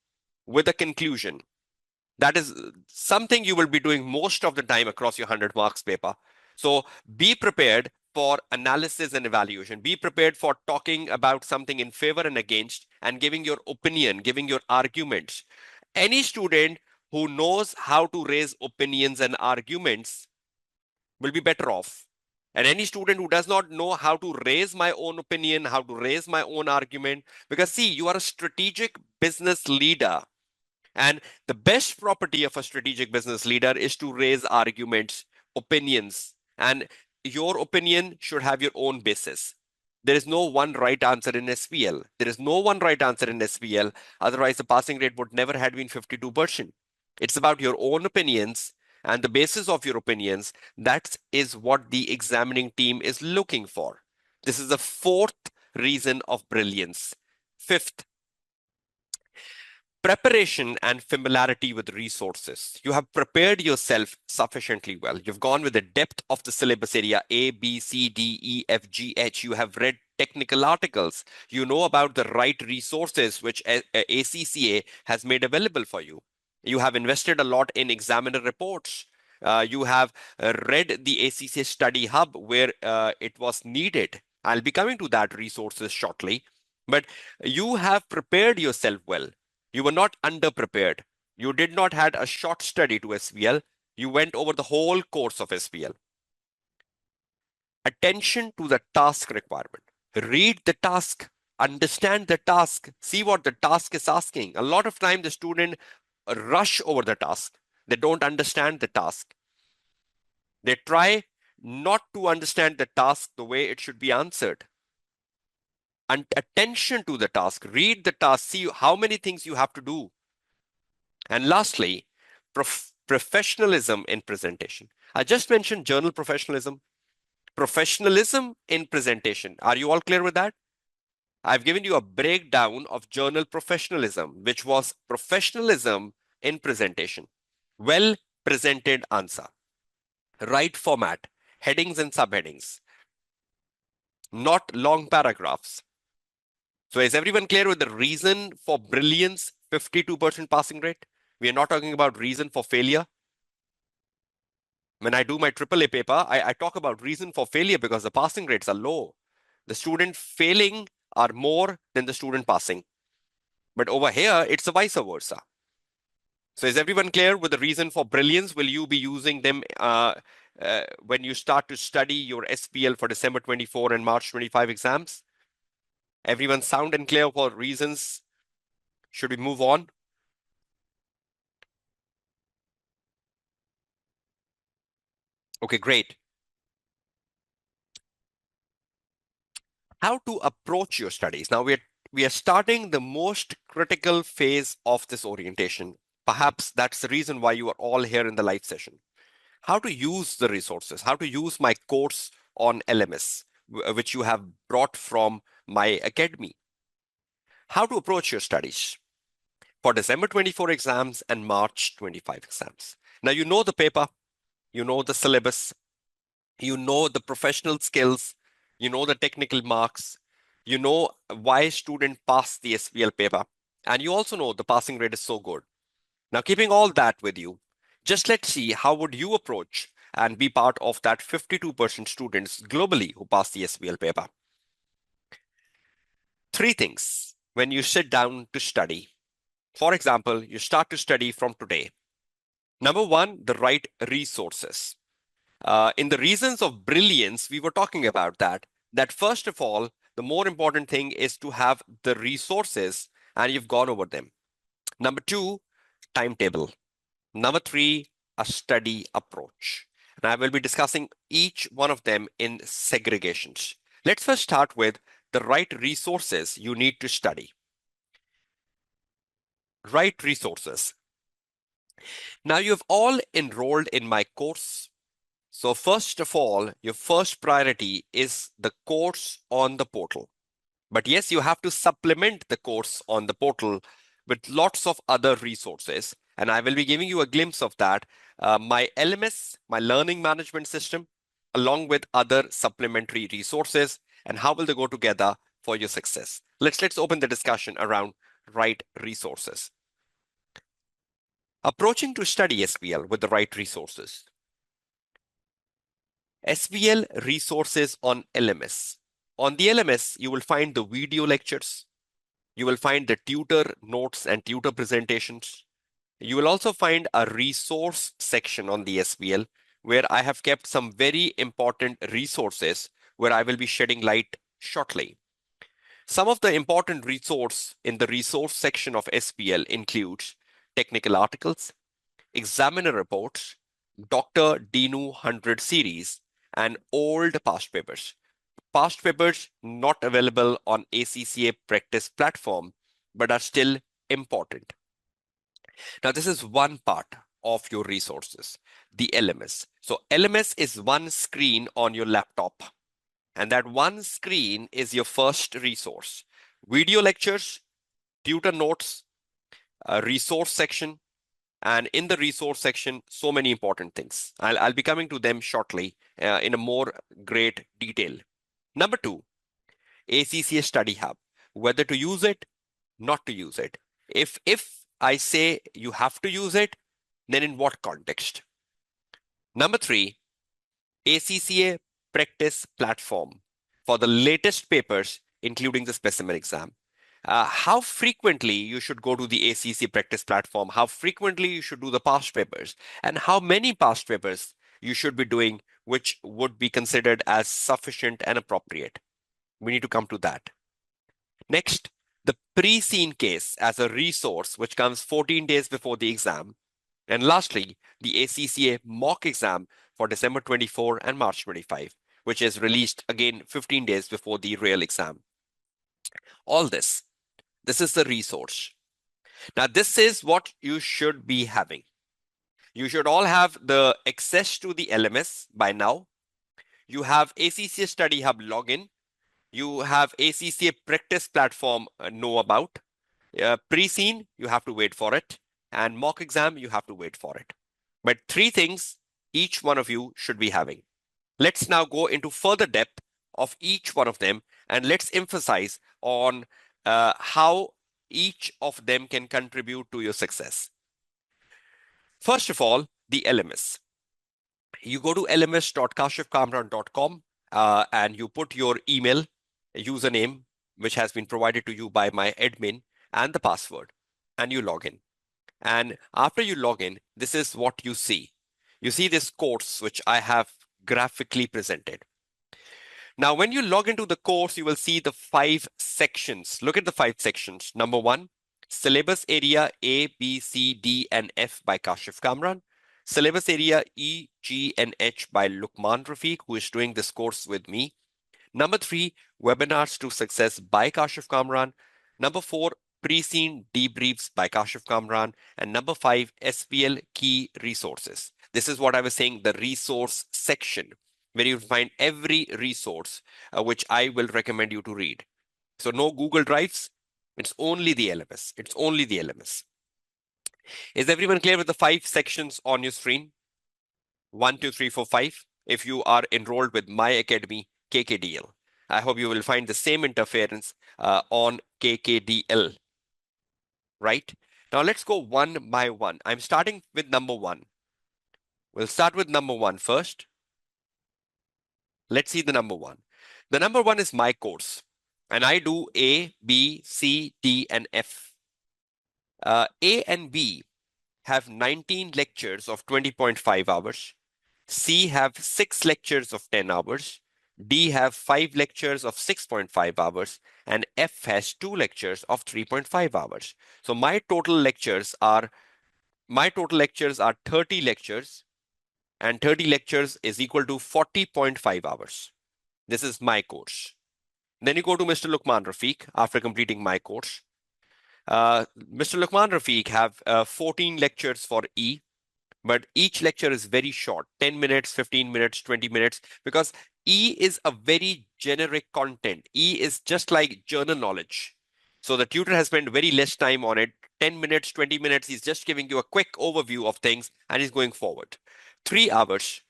with a conclusion. That is something you will be doing most of the time across your 100 marks paper. So be prepared for analysis and evaluation. Be prepared for talking about something in favor and against and giving your opinion, giving your arguments. Any student who knows how to raise opinions and arguments will be better off. And any student who does not know how to raise my own opinion, how to raise my own argument, because see, you are a strategic business leader. And the best property of a strategic business leader is to raise arguments, opinions, and your opinion should have your own basis. There is no one right answer in SPL. There is no one right answer in SPL. Otherwise, the passing rate would never have been 52%. It's about your own opinions and the basis of your opinions, that is what the examining team is looking for. This is the fourth reason of brilliance. Fifth, preparation and familiarity with resources. You have prepared yourself sufficiently well. You've gone with the depth of the syllabus area A, B, C, D, E, F, G, H. You have read technical articles. You know about the right resources which ACCA has made available for you. You have invested a lot in examiner reports. You have read the ACCA study hub where it was needed. I'll be coming to that resources shortly. But you have prepared yourself well. You were not underprepared. You did not had a short study to SBL. You went over the whole course of SBL. Attention to the task requirement. Read the task, understand the task, see what the task is asking. A lot of time the student rush over the task. They don't understand the task. They try not to understand the task the way it should be answered. And attention to the task, read the task, see how many things you have to do. And lastly, professionalism in presentation. I just mentioned journal professionalism. Professionalism in presentation. Are you all clear with that? I've given you a breakdown of journal professionalism, which was professionalism in presentation. Well presented answer. Right format, headings and subheadings. Not long paragraphs. So is everyone clear with the reason for brilliance, 52% passing rate? We are not talking about reason for failure. When I do my AAA paper, I talk about reason for failure because the passing rates are low. The student failing are more than the student passing. But over here, it's a vice versa. So is everyone clear with the reason for brilliance? Will you be using them when you start to study your SBL for December 24 and March 25 exams? Everyone sound and clear for reasons? Should we move on? Okay, great. How to approach your studies. Now we are starting the most critical phase of this orientation. Perhaps that's the reason why you are all here in the live session. How to use the resources, how to use my course on LMS, which you have brought from my academy. How to approach your studies for December 24 exams and March 25 exams. Now you know the paper, you know the syllabus, you know the professional skills, you know the technical marks, you know why student pass the SBL paper, and you also know the passing rate is so good. Now, keeping all that with you, just let's see how would you approach and be part of that 52% students globally who pass the SBL paper. Three things when you sit down to study. For example, you start to study from today. Number one, the right resources. In the reasons of brilliance, we were talking about that first of all, the more important thing is to have the resources and you've gone over them. Number two, timetable. Number three, a study approach. And I will be discussing each one of them in segregations. Let's first start with the right resources you need to study. Right resources. Now you've all enrolled in my course. So first of all, your first priority is the course on the portal. But yes, you have to supplement the course on the portal with lots of other resources. And I will be giving you a glimpse of that. My LMS, my learning management system, along with other supplementary resources, and how will they go together for your success? Let's open the discussion around right resources. Approaching to study SBL with the right resources. SBL resources on LMS. On the LMS, you will find the video lectures. You will find the tutor notes and tutor presentations. You will also find a resource section on the SBL where I have kept some very important resources where I will be shedding light shortly. Some of the important resource in the resource section of SBL includes technical articles, examiner reports, Dr. Dinu 100 series, and old past papers. Past papers not available on ACCA practice platform, but are still important. Now, this is one part of your resources, the LMS. So LMS is one screen on your laptop, and that one screen is your first resource. Video lectures, tutor notes, a resource section, and in the resource section, so many important things. I'll be coming to them shortly in a more great detail. Number two, ACCA Study Hub, whether to use it, not to use it. If I say you have to use it, then in what context? Number three, ACCA practice platform for the latest papers, including the specimen exam. How frequently you should go to the ACCA practice platform, how frequently you should do the past papers, and how many past papers you should be doing, which would be considered as sufficient and appropriate. We need to come to that. Next, the pre-seen case as a resource, which comes 14 days before the exam. And lastly, the ACCA mock exam for December 24 and March 25, which is released again 15 days before the real exam. All this is the resource. Now, this is what you should be having. You should all have the access to the LMS by now. You have ACCA Study Hub login. You have ACCA practice platform know about. Pre-seen, you have to wait for it. And mock exam, you have to wait for it. But three things each one of you should be having. Let's now go into further depth of each one of them, and let's emphasize on how each of them can contribute to your success. First of all, the LMS. You go to lms.kashifkamran.com and you put your email, username, which has been provided to you by my admin, and the password, and you log in. And after you log in, this is what you see. You see this course, which I have graphically presented. Now, when you log into the course, you will see the 5 sections. Look at the 5 sections. Number 1, syllabus area A, B, C, D, and F by Kashif Kamran. Syllabus area E, G, and H by Luqman Rafiq, who is doing this course with me. Number 3, webinars to success by Kashif Kamran. Number 4, pre-seen debriefs by Kashif Kamran. And number 5, SBL key resources. This is what I was saying, the resource section, where you find every resource which I will recommend you to read. So no Google Drives, it's only the LMS. It's only the LMS. Is everyone clear with the 5 sections on your screen? 1, 2, 3, 4, 5. If you are enrolled with My Academy KKDL, I hope you will find the same interference on KKDL. Right? Now let's go one by one. I'm starting with number 1. We'll start with number 1 first. Let's see the number 1. The number 1 is my course, and I do A, B, C, D, and F. A and B have 19 lectures of 20.5 hours. C have 6 lectures of 10 hours. D have 5 lectures of 6.5 hours. And F has 2 lectures of 3.5 hours. So my total lectures are 30 lectures. And 30 lectures is equal to 40.5 hours. This is my course. Then you go to Mr. Luqman Rafiq after completing my course. Mr. Luqman Rafiq have 14 lectures for E, but each lecture is very short, 10 minutes, 15 minutes, 20 minutes, because E is a very generic content. E is just like journal knowledge. So the tutor has spent very less time on it. 10 minutes, 20 minutes, he's just giving you a quick overview of things and he's going forward. 3 hours.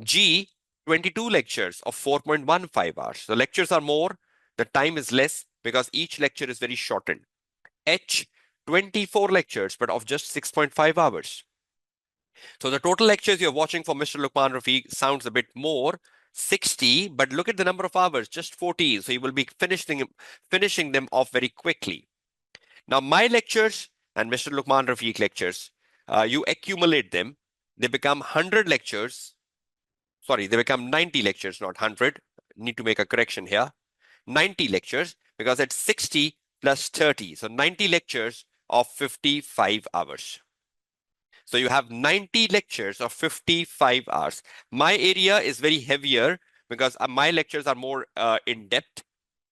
G, 22 lectures of 4.15 hours. The lectures are more, the time is less because each lecture is very shortened. H, 24 lectures, but of just 6.5 hours. So the total lectures you're watching for Mr. Luqman Rafiq sounds a bit more, 60, but look at the number of hours, just 14. So you will be finishing them off very quickly. Now, my lectures and Mr. Luqman Rafiq lectures, you accumulate them. They become 100 lectures. Sorry, they become 90 lectures, not 100. Need to make a correction here. 90 lectures because it's 60 plus 30. So 90 lectures of 55 hours. So you have 90 lectures of 55 hours. My area is very heavier because my lectures are more in depth.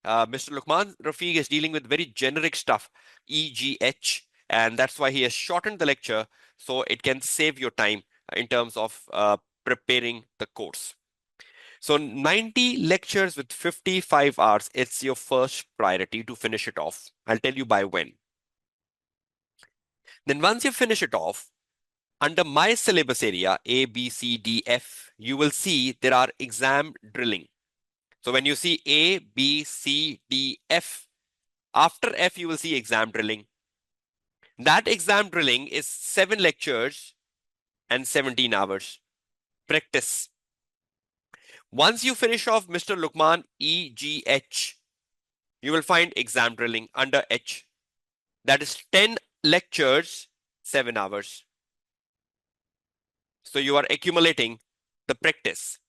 Mr. Luqman Rafiq is dealing with very generic stuff, EGH, and that's why he has shortened the lecture so it can save your time in terms of preparing the course. So 90 lectures with 55 hours, it's your first priority to finish it off. I'll tell you by when. Then once you finish it off, under my syllabus area, A, B, C, D, F, you will see there are exam drilling. So when you see A, B, C, D, F, after F, you will see exam drilling. That exam drilling is 7 lectures and 17 hours. Practice. Once you finish off Mr. Lukman E, G, H, you will find exam drilling under H. That is 10 lectures, 7 hours. So you are accumulating the practice.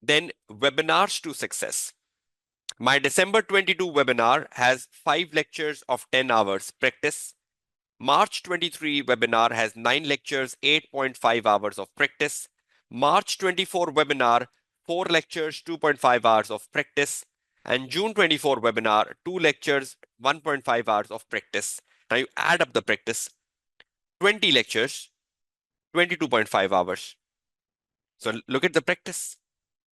Then webinars to success. My December 22 webinar has 5 lectures of 10 hours practice. March 23 webinar has 9 lectures, 8.5 hours of practice. March 24 webinar, 4 lectures, 2.5 hours of practice. And June 24 webinar, 2 lectures, 1.5 hours of practice. Now you add up the practice, 20 lectures, 22.5 hours. So look at the practice.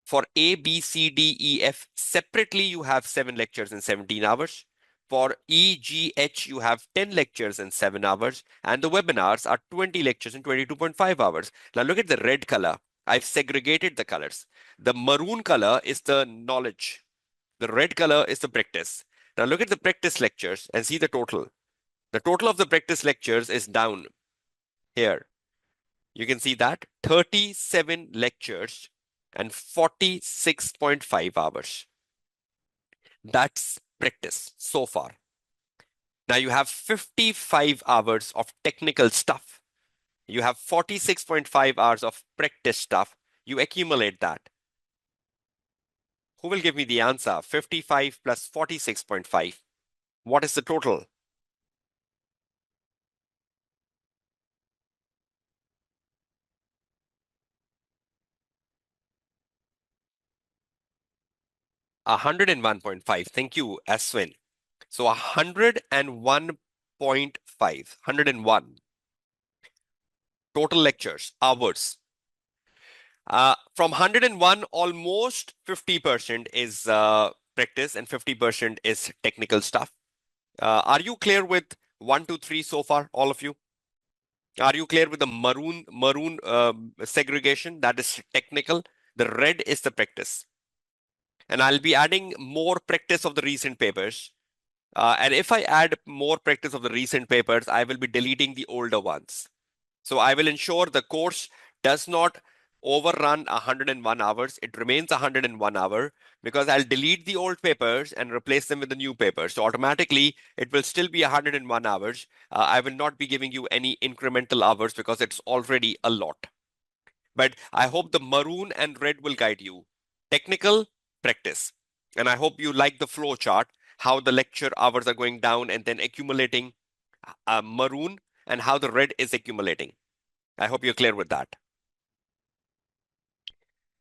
For A, B, C, D, E, F, separately you have 7 lectures in 17 hours. For E, G, H, you have 10 lectures in 7 hours. And the webinars are 20 lectures in 22.5 hours. Now look at the red color. I've segregated the colors. The maroon color is the knowledge. The red color is the practice. Now look at the practice lectures and see the total. The total of the practice lectures is down here. You can see that 37 lectures and 46.5 hours. That's practice so far. Now you have 55 hours of technical stuff. You have 46.5 hours of practice stuff. You accumulate that. Who will give me the answer? 55 plus 46.5. What is the total? A 101.5. Thank you, Aswin. So 101.5, 101 total lectures, hours. From 101, almost 50% is practice and 50% is technical stuff. Are you clear with 1, 2, 3 so far, all of you? Are you clear with the maroon segregation? That is technical. The red is the practice. And I'll be adding more practice of the recent papers. And if I add more practice of the recent papers, I will be deleting the older ones. So I will ensure the course does not overrun 101 hours. It remains 101 hour because I'll delete the old papers and replace them with the new papers. So automatically it will still be 101 hours. I will not be giving you any incremental hours because it's already a lot. But I hope the maroon and red will guide you. Technical, practice. And I hope you like the flow chart, how the lecture hours are going down and then accumulating maroon and how the red is accumulating. I hope you're clear with that.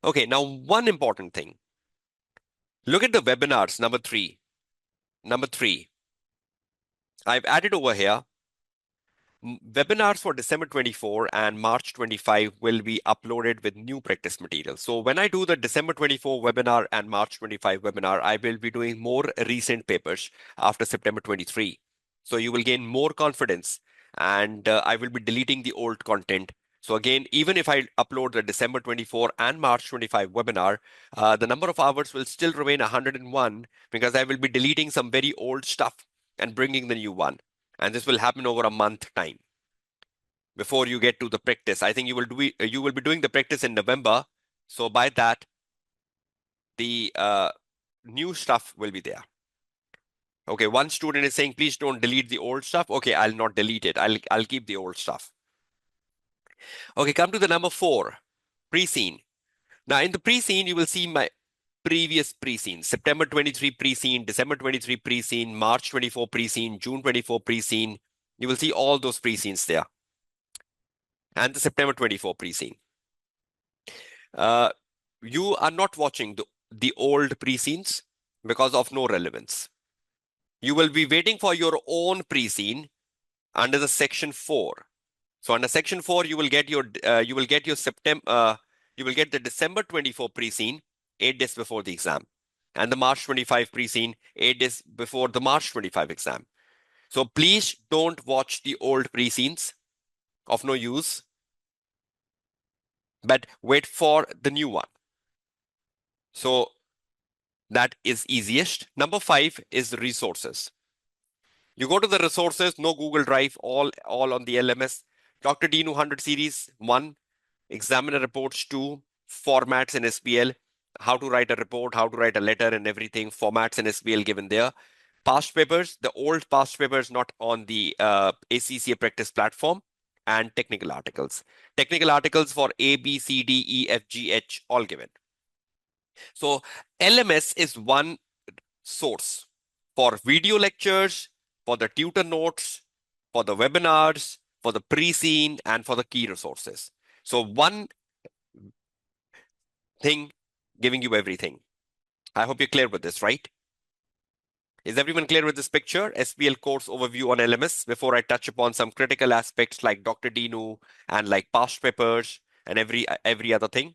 Okay, now one important thing. Look at the webinars, number 3. Number 3. I've added over here. Webinars for December 24 and March 25 will be uploaded with new practice material. So when I do the December 24 webinar and March 25 webinar, I will be doing more recent papers after September 23. So you will gain more confidence and I will be deleting the old content. So again, even if I upload the December 24 and March 25 webinar, the number of hours will still remain 101 because I will be deleting some very old stuff and bringing the new one. And this will happen over a month time before you get to the practice. I think you will be doing the practice in November. So by that, the new stuff will be there. Okay, one student is saying, please don't delete the old stuff. Okay, I'll not delete it. I'll keep the old stuff. Okay, come to the number 4, pre-scene. Now in the pre-scene, you will see my previous pre-scene, September 23 pre-scene, December 23 pre-scene, March 24 pre-scene, June 24 pre-scene. You will see all those pre-scenes there. And the September 24 pre-scene. You are not watching the old pre-scenes because of no relevance. You will be waiting for your own pre-scene under the section 4. So under section 4, you will get your the December 24 pre-scene 8 days before the exam, and the March 25 pre-scene 8 days before the March 25 exam. So please don't watch the old pre-scenes, of no use, but wait for the new one. So that is easiest. Number 5 is resources. You go to the resources, no Google Drive, all on the LMS. Dr. Dinu 100 series 1, examiner reports 2, formats in SBL, how to write a report, how to write a letter and everything, formats in SBL given there. Past papers, the old past papers not on the ACCA practice platform, and technical articles. Technical articles for A, B, C, D, E, F, G, H, all given. So LMS is one source for video lectures, for the tutor notes, for the webinars, for the pre-scene, and for the key resources. So one thing giving you everything. I hope you're clear with this, right? Is everyone clear with this picture? SBL course overview on LMS before I touch upon some critical aspects like Dr. Dinu and like past papers and every other thing.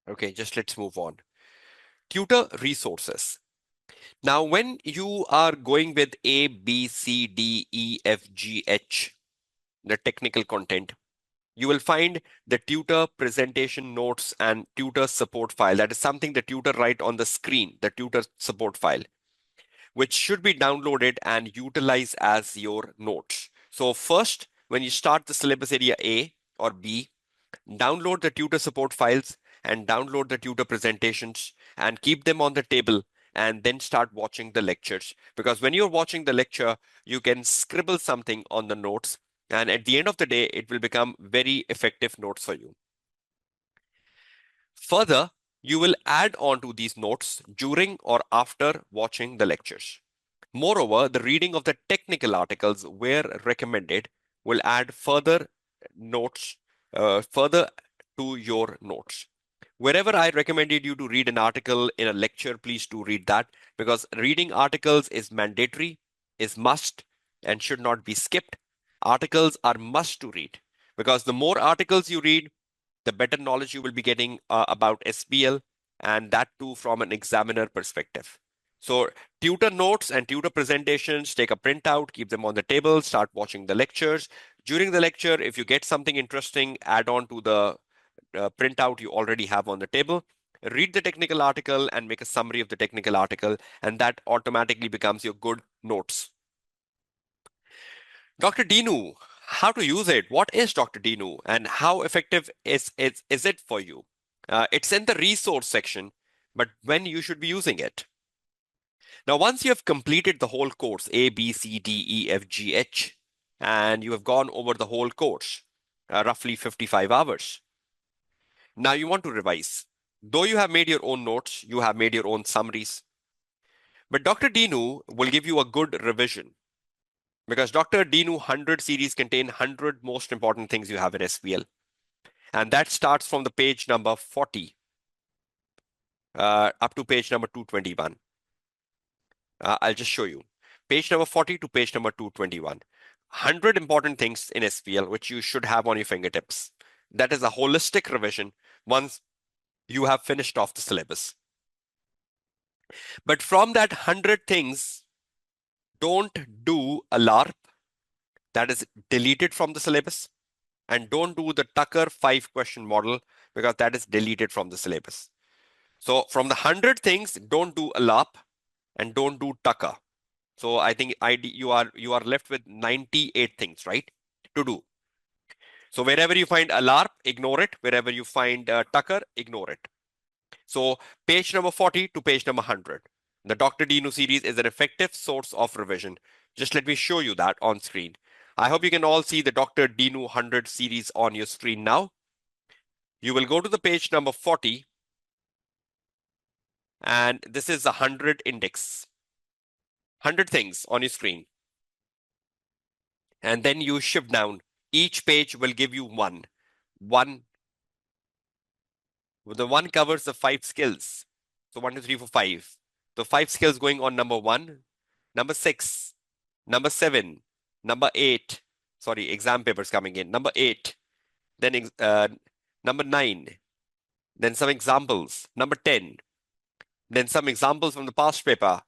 Okay, just let's move on. Tutor resources. Now, when you are going with A, B, C, D, E, F, G, H, the technical content, you will find the tutor presentation notes and tutor support file. That is something the tutor write on the screen, the tutor support file, which should be downloaded and utilized as your notes. So first, when you start the syllabus area A or B, download the tutor support files and download the tutor presentations and keep them on the table and then start watching the lectures. Because when you're watching the lecture, you can scribble something on the notes, and at the end of the day, it will become very effective notes for you. Further, you will add on to these notes during or after watching the lectures. Moreover, the reading of the technical articles where recommended will add further notes, further to your notes. Wherever I recommended you to read an article in a lecture, please do read that, because reading articles is mandatory, is must, and should not be skipped. Articles are must to read, because the more articles you read, the better knowledge you will be getting about SBL, and that too from an examiner perspective. So tutor notes and tutor presentations, take a printout, keep them on the table, start watching the lectures. During the lecture, if you get something interesting, add on to the printout you already have on the table. Read the technical article and make a summary of the technical article, and that automatically becomes your good notes. Dr. Dinu, how to use it? What is Dr. Dinu and how effective is it for you? It's in the resource section, but when you should be using it. Now, once you have completed the whole course, A, B, C, D, E, F, G, H, and you have gone over the whole course, roughly 55 hours. Now you want to revise. Though you have made your own notes, you have made your own summaries, but Dr. Dinu will give you a good revision, because Dr. Dinu 100 series contain 100 most important things you have in SBL. And that starts from the page number 40 up to page number 221. I'll just show you. Page number 40 to page number 221. 100 important things in SBL which you should have on your fingertips. That is a holistic revision once you have finished off the syllabus. But from that 100 things, don't do a LARP, that is deleted from the syllabus, and don't do the Tucker 5-question model, because that is deleted from the syllabus. So from the 100 things, don't do a LARP and don't do Tucker. So I think you are left with 98 things, right, to do. So wherever you find a LARP, ignore it. Wherever you find Tucker, ignore it. So page number 40 to page number 100. The Dr. Dinu series is an effective source of revision. Just let me show you that on screen. I hope you can all see the Dr. Dinu 100 series on your screen now. You will go to the page number 40, and this is the 100 index. 100 things on your screen. And then you shift down. Each page will give you one The one covers the 5 skills. So 1, 2, 3, 4, 5. So 5 skills going on number 1, number 6, number 7, number 8. Sorry, exam papers coming in. Number 8, then number 9, then some examples. Number 10, then some examples from the past paper.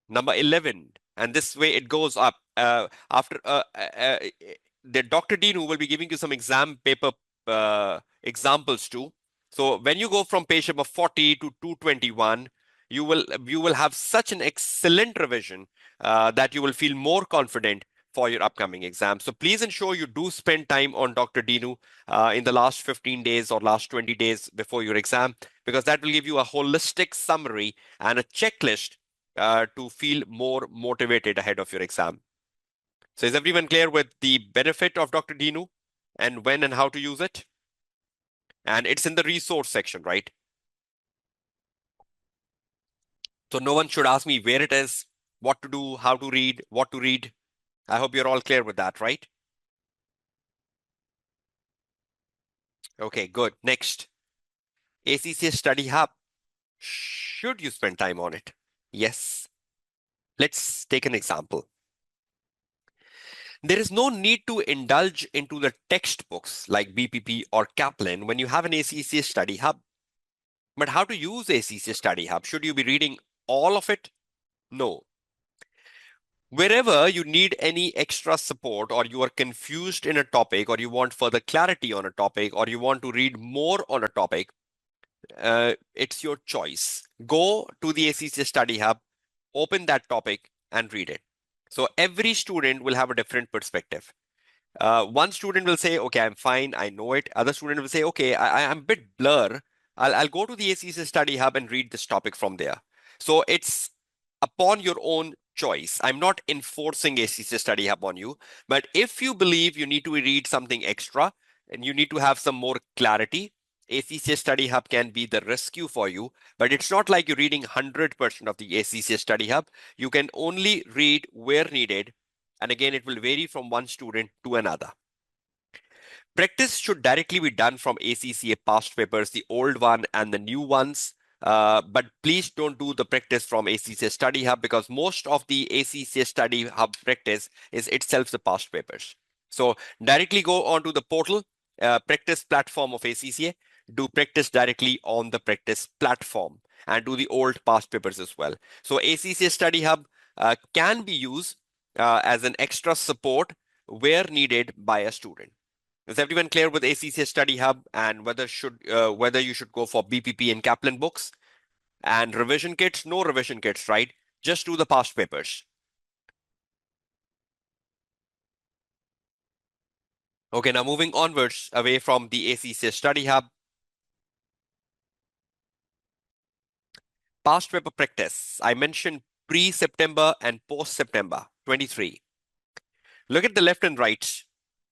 Number 11, and this way it goes up. After the Dr. Dean who will be giving you some exam paper examples too. So when you go from page number 40 to 221, you will have such an excellent revision that you will feel more confident for your upcoming exam. So please ensure you do spend time on Dr. Dinu in the last 15 days or last 20 days before your exam, because that will give you a holistic summary and a checklist to feel more motivated ahead of your exam. So is everyone clear with the benefit of Dr. Dinu and when and how to use it? And it's in the resource section, right? So no one should ask me where it is, what to do, how to read, what to read. I hope you're all clear with that, right? Okay, good. Next, ACCA Study Hub. Should you spend time on it? Yes. Let's take an example. There is no need to indulge into the textbooks like BPP or Kaplan when you have an ACCA Study Hub. But how to use ACCA Study Hub? Should you be reading all of it? No. Wherever you need any extra support, or you are confused in a topic, or you want further clarity on a topic, or you want to read more on a topic, it's your choice. Go to the ACCA Study Hub, open that topic and read it. So every student will have a different perspective. One student will say, okay, I'm fine, I know it. Other student will say, okay, I'm a bit blur. I'll go to the ACCA Study Hub and read this topic from there. So it's upon your own choice. I'm not enforcing ACCA Study Hub on you, but if you believe you need to read something extra and you need to have some more clarity, ACCA Study Hub can be the rescue for you. But it's not like you're reading 100% of the ACCA Study Hub. You can only read where needed. And again, it will vary from one student to another. Practice should directly be done from ACCA past papers, the old one and the new ones. But please don't do the practice from ACCA Study Hub, because most of the ACCA Study Hub practice is itself the past papers. So directly go onto the portal, practice platform of ACCA, do practice directly on the practice platform and do the old past papers as well. So ACCA Study Hub can be used as an extra support where needed by a student. Is everyone clear with ACCA Study Hub and whether you should go for BPP and Kaplan books? And revision kits? No revision kits, right? Just do the past papers. Okay, now moving onwards away from the ACCA Study Hub. Past paper practice. I mentioned pre-September and post-September 23. Look at the left and right.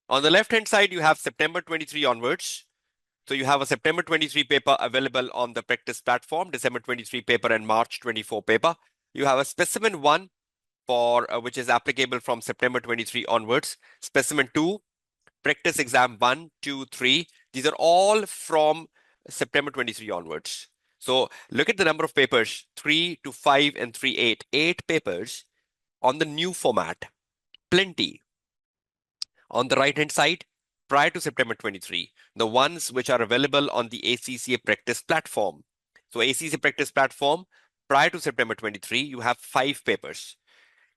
On the left-hand side, you have September 23 onwards. So you have a September 23 paper available on the practice platform, December 23 paper and March 24 paper. You have a specimen 1 for which is applicable from September 23 onwards. Specimen 2, practice exam 1, 2, 3. These are all from September 23 onwards. So look at the number of papers, 3 to 5 and 3, 8. 8 papers on the new format. Plenty. On the right-hand side, prior to September 23, the ones which are available on the ACCA practice platform. So ACCA practice platform, prior to September 23, you have 5 papers.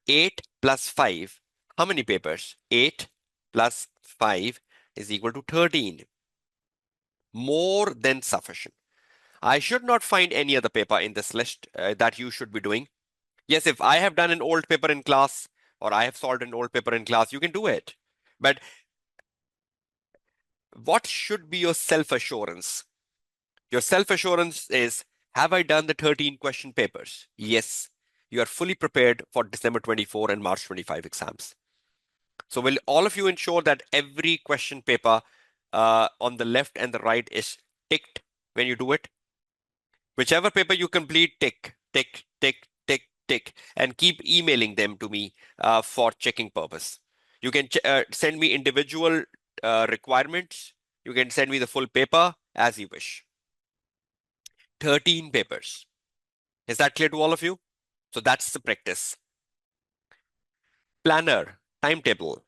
8 plus 5, how many papers? 8 plus 5 is equal to 13. More than sufficient. I should not find any other paper in this list that you should be doing. Yes, if I have done an old paper in class, or I have solved an old paper in class, you can do it. But what should be your self-assurance? Your self-assurance is, have I done the 13 question papers? Yes. You are fully prepared for December 24 and March 25 exams. So will all of you ensure that every question paper on the left and the right is ticked when you do it? Whichever paper you complete, tick, tick, tick, tick, tick, and keep emailing them to me for checking purpose. You can send me individual requirements. You can send me the full paper as you wish. 13 papers. Is that clear to all of you? So that's the practice. Planner, timetable.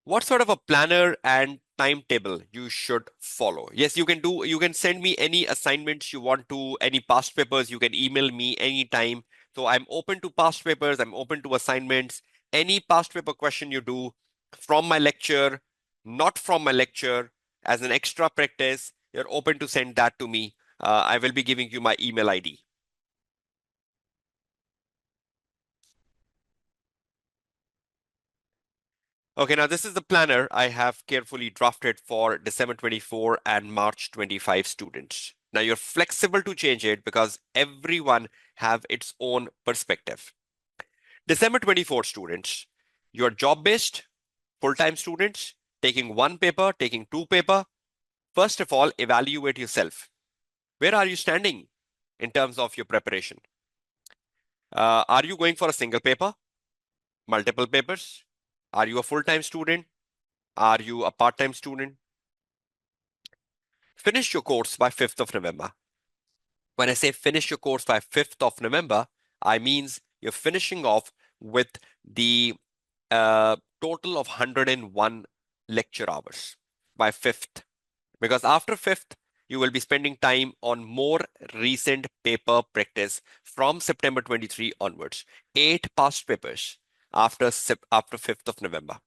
What sort of a planner and timetable you should follow? Yes, you can send me any assignments you want to, any past papers, you can email me anytime. So I'm open to past papers, I'm open to assignments. Any past paper question you do from my lecture, not from my lecture, as an extra practice, you're open to send that to me. I will be giving you my email ID. Okay, now this is the planner I have carefully drafted for December 24 and March 25 students. Now you're flexible to change it because everyone have its own perspective. December 24 students, you're job-based, full-time students, taking one paper, taking two paper. First of all, evaluate yourself. Where are you standing in terms of your preparation? Are you going for a single paper, multiple papers? Are you a full-time student? Are you a part-time student? Finish your course by 5th of November. When I say finish your course by 5th of November, I means you're finishing off with the total of 101 lecture hours by 5th. Because after 5th, you will be spending time on more recent paper practice from September 23 onwards. 8 past papers after 5th of November.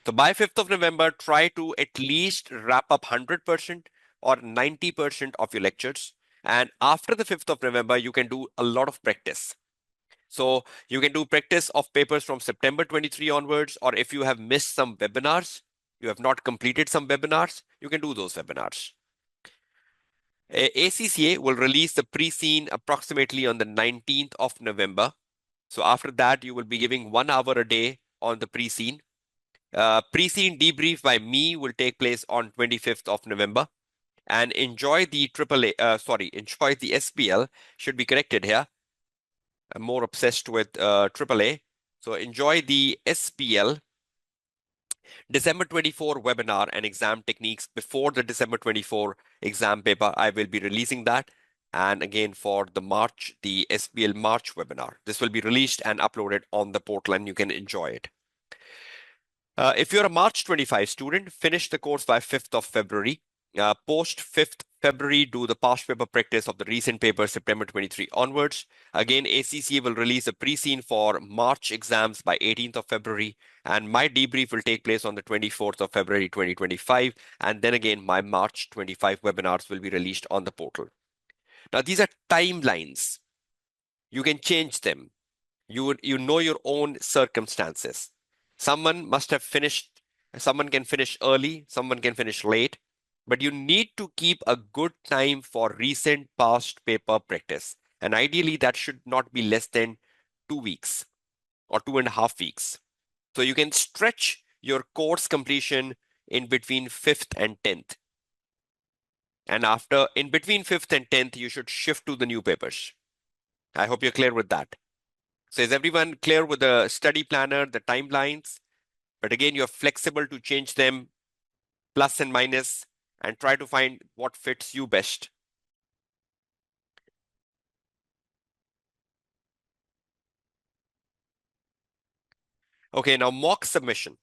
So by 5th of November, try to at least wrap up 100% or 90% of your lectures. And after the 5th of November, you can do a lot of practice. So you can do practice of papers from September 23 onwards, or if you have missed some webinars, you have not completed some webinars, you can do those webinars. ACCA will release the pre-scene approximately on the 19th of November. So after that, you will be giving 1 hour a day on the pre-scene. Pre-scene debrief by me will take place on 25th of November. And enjoy the enjoy the SBL, should be corrected here. I'm more obsessed with AAA. So enjoy the SBL December 24 webinar and exam techniques before the December 24 exam paper. I will be releasing that. And again, for the March, the SBL March webinar, this will be released and uploaded on the portal and you can enjoy it. If you're a March 25 student, finish the course by 5th of February. Post 5th February, do the past paper practice of the recent paper September 23 onwards. Again, ACCA will release a pre-scene for March exams by 18th of February. And my debrief will take place on the 24th of February 2025. And then again, my March 25 webinars will be released on the portal. Now, these are timelines. You can change them. You know your own circumstances. Someone must have finished, someone can finish early, someone can finish late, but you need to keep a good time for recent past paper practice. And ideally, that should not be less than 2 weeks or 2.5 weeks. So you can stretch your course completion in between 5th and 10th. And after, in between 5th and 10th, you should shift to the new papers. I hope you're clear with that. So is everyone clear with the study planner, the timelines? But again, you're flexible to change them, plus and minus, and try to find what fits you best. Okay, now mock submission.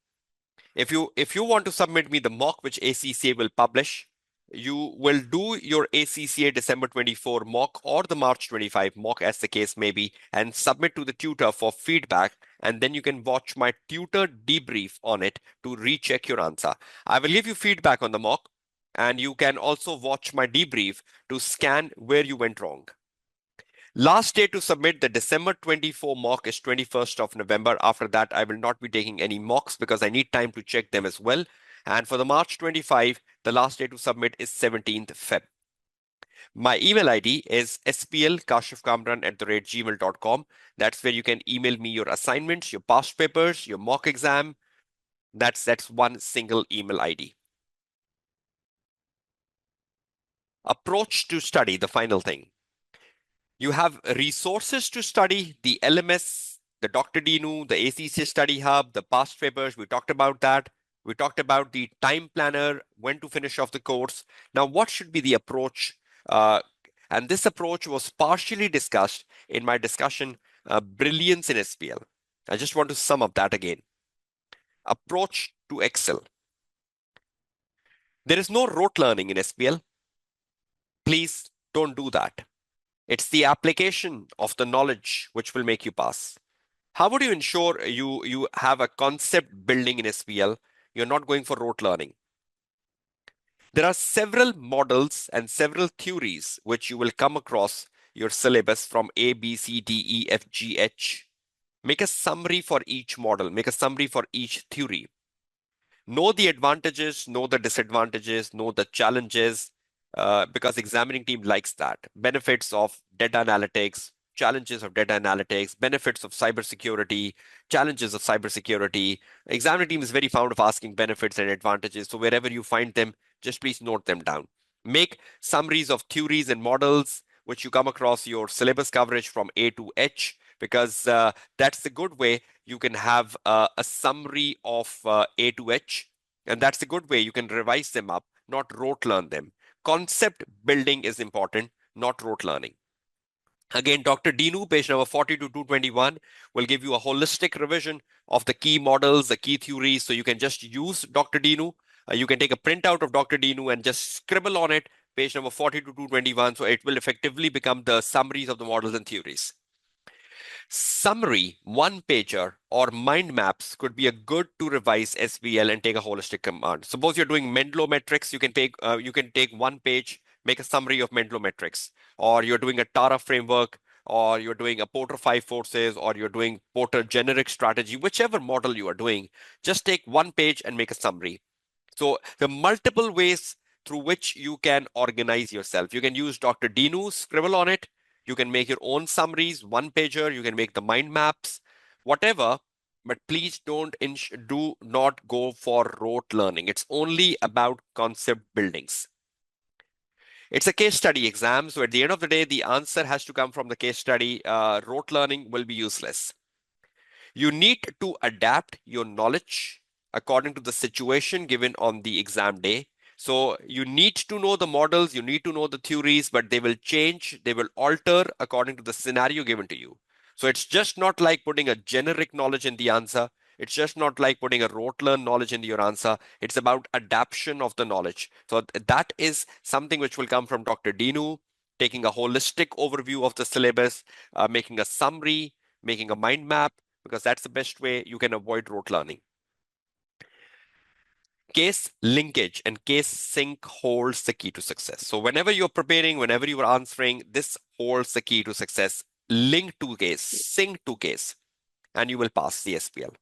If you want to submit me the mock which ACCA will publish, you will do your ACCA December 24 mock or the March 25 mock as the case may be and submit to the tutor for feedback, and then you can watch my tutor debrief on it to recheck your answer. I will give you feedback on the mock and you can also watch my debrief to scan where you went wrong. Last day to submit the December 24 mock is 21st of November. After that, I will not be taking any mocks because I need time to check them as well. And for the March 25, the last day to submit is 17th Feb. My email ID is splkashifkamran@gmail.com. That's where you can email me your assignments, your past papers, your mock exam. That's one single email ID. Approach to study, the final thing. You have resources to study, the LMS, the Dr. Dinu, the ACCA Study Hub, the past papers. We talked about that. We talked about the time planner, when to finish off the course. Now, what should be the approach And this approach was partially discussed in my discussion, Brilliance in SBL. I just want to sum up that again. Approach to Excel. There is no rote learning in SBL. Please don't do that. It's the application of the knowledge which will make you pass. How would you ensure you have a concept building in SBL? You're not going for rote learning. There are several models and several theories which you will come across your syllabus from A, B, C, D, E, F, G, H. Make a summary for each model, make a summary for each theory. Know the advantages, know the disadvantages, know the challenges, because examining team likes that. Benefits of data analytics, challenges of data analytics, benefits of cybersecurity, challenges of cybersecurity. Examining team is very fond of asking benefits and advantages. So wherever you find them, just please note them down. Make summaries of theories and models which you come across your syllabus coverage from A to H, because that's the good way you can have a summary of A to H, and that's a good way you can revise them up, not rote learn them. Concept building is important, not rote learning. Again, Dr. Dinu, page number 40 to 221, will give you a holistic revision of the key models, the key theories. So you can just use Dr. Dinu. You can take a printout of Dr. Dinu and just scribble on it, page number 40 to 221. So it will effectively become the summaries of the models and theories. Summary, one pager, or mind maps could be a good to revise SBL and take a holistic command. Suppose you're doing Menlo metrics, you can take one page, make a summary of Menlo metrics, or you're doing a Tara framework, or you're doing a Porter 5 forces, or you're doing Porter generic strategy, whichever model you are doing, just take one page and make a summary. So the multiple ways through which you can organize yourself. You can use Dr. Dinu's scribble on it. You can make your own summaries, one pager. You can make the mind maps, whatever. But please do not go for rote learning. It's only about concept buildings. It's a case study exam. So at the end of the day, the answer has to come from the case study. Rote learning will be useless. You need to adapt your knowledge according to the situation given on the exam day. So you need to know the models, you need to know the theories, but they will change, they will alter according to the scenario given to you. So it's just not like putting a generic knowledge in the answer. It's just not like putting a rote learn knowledge in your answer. It's about adaptation of the knowledge. So that is something which will come from Dr. Dinu, taking a holistic overview of the syllabus, making a summary, making a mind map, because that's the best way you can avoid rote learning. Case linkage and case sync holds the key to success. So whenever you're preparing, whenever you are answering, this holds the key to success. Link to case, sync to case, and you will pass the SPL.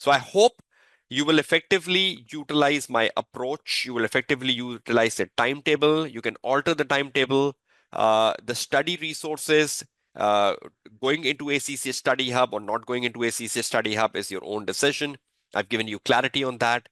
So I hope you will effectively utilize my approach. You will effectively utilize the timetable. You can alter the timetable, the study resources. Going into ACCA Study Hub or not going into ACCA Study Hub is your own decision. I've given you clarity on that.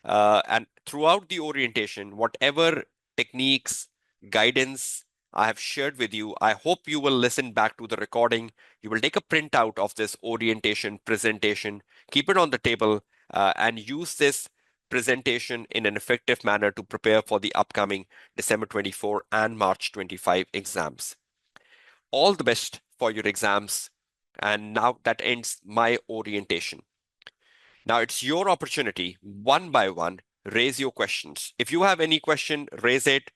And throughout the orientation, whatever techniques, guidance I have shared with you, I hope you will listen back to the recording. You will take a printout of this orientation presentation, keep it on the table, and use this presentation in an effective manner to prepare for the upcoming December 24 and March 25 exams. All the best for your exams. And now that ends my orientation. Now it's your opportunity, one by one, raise your questions. If you have any question, raise it.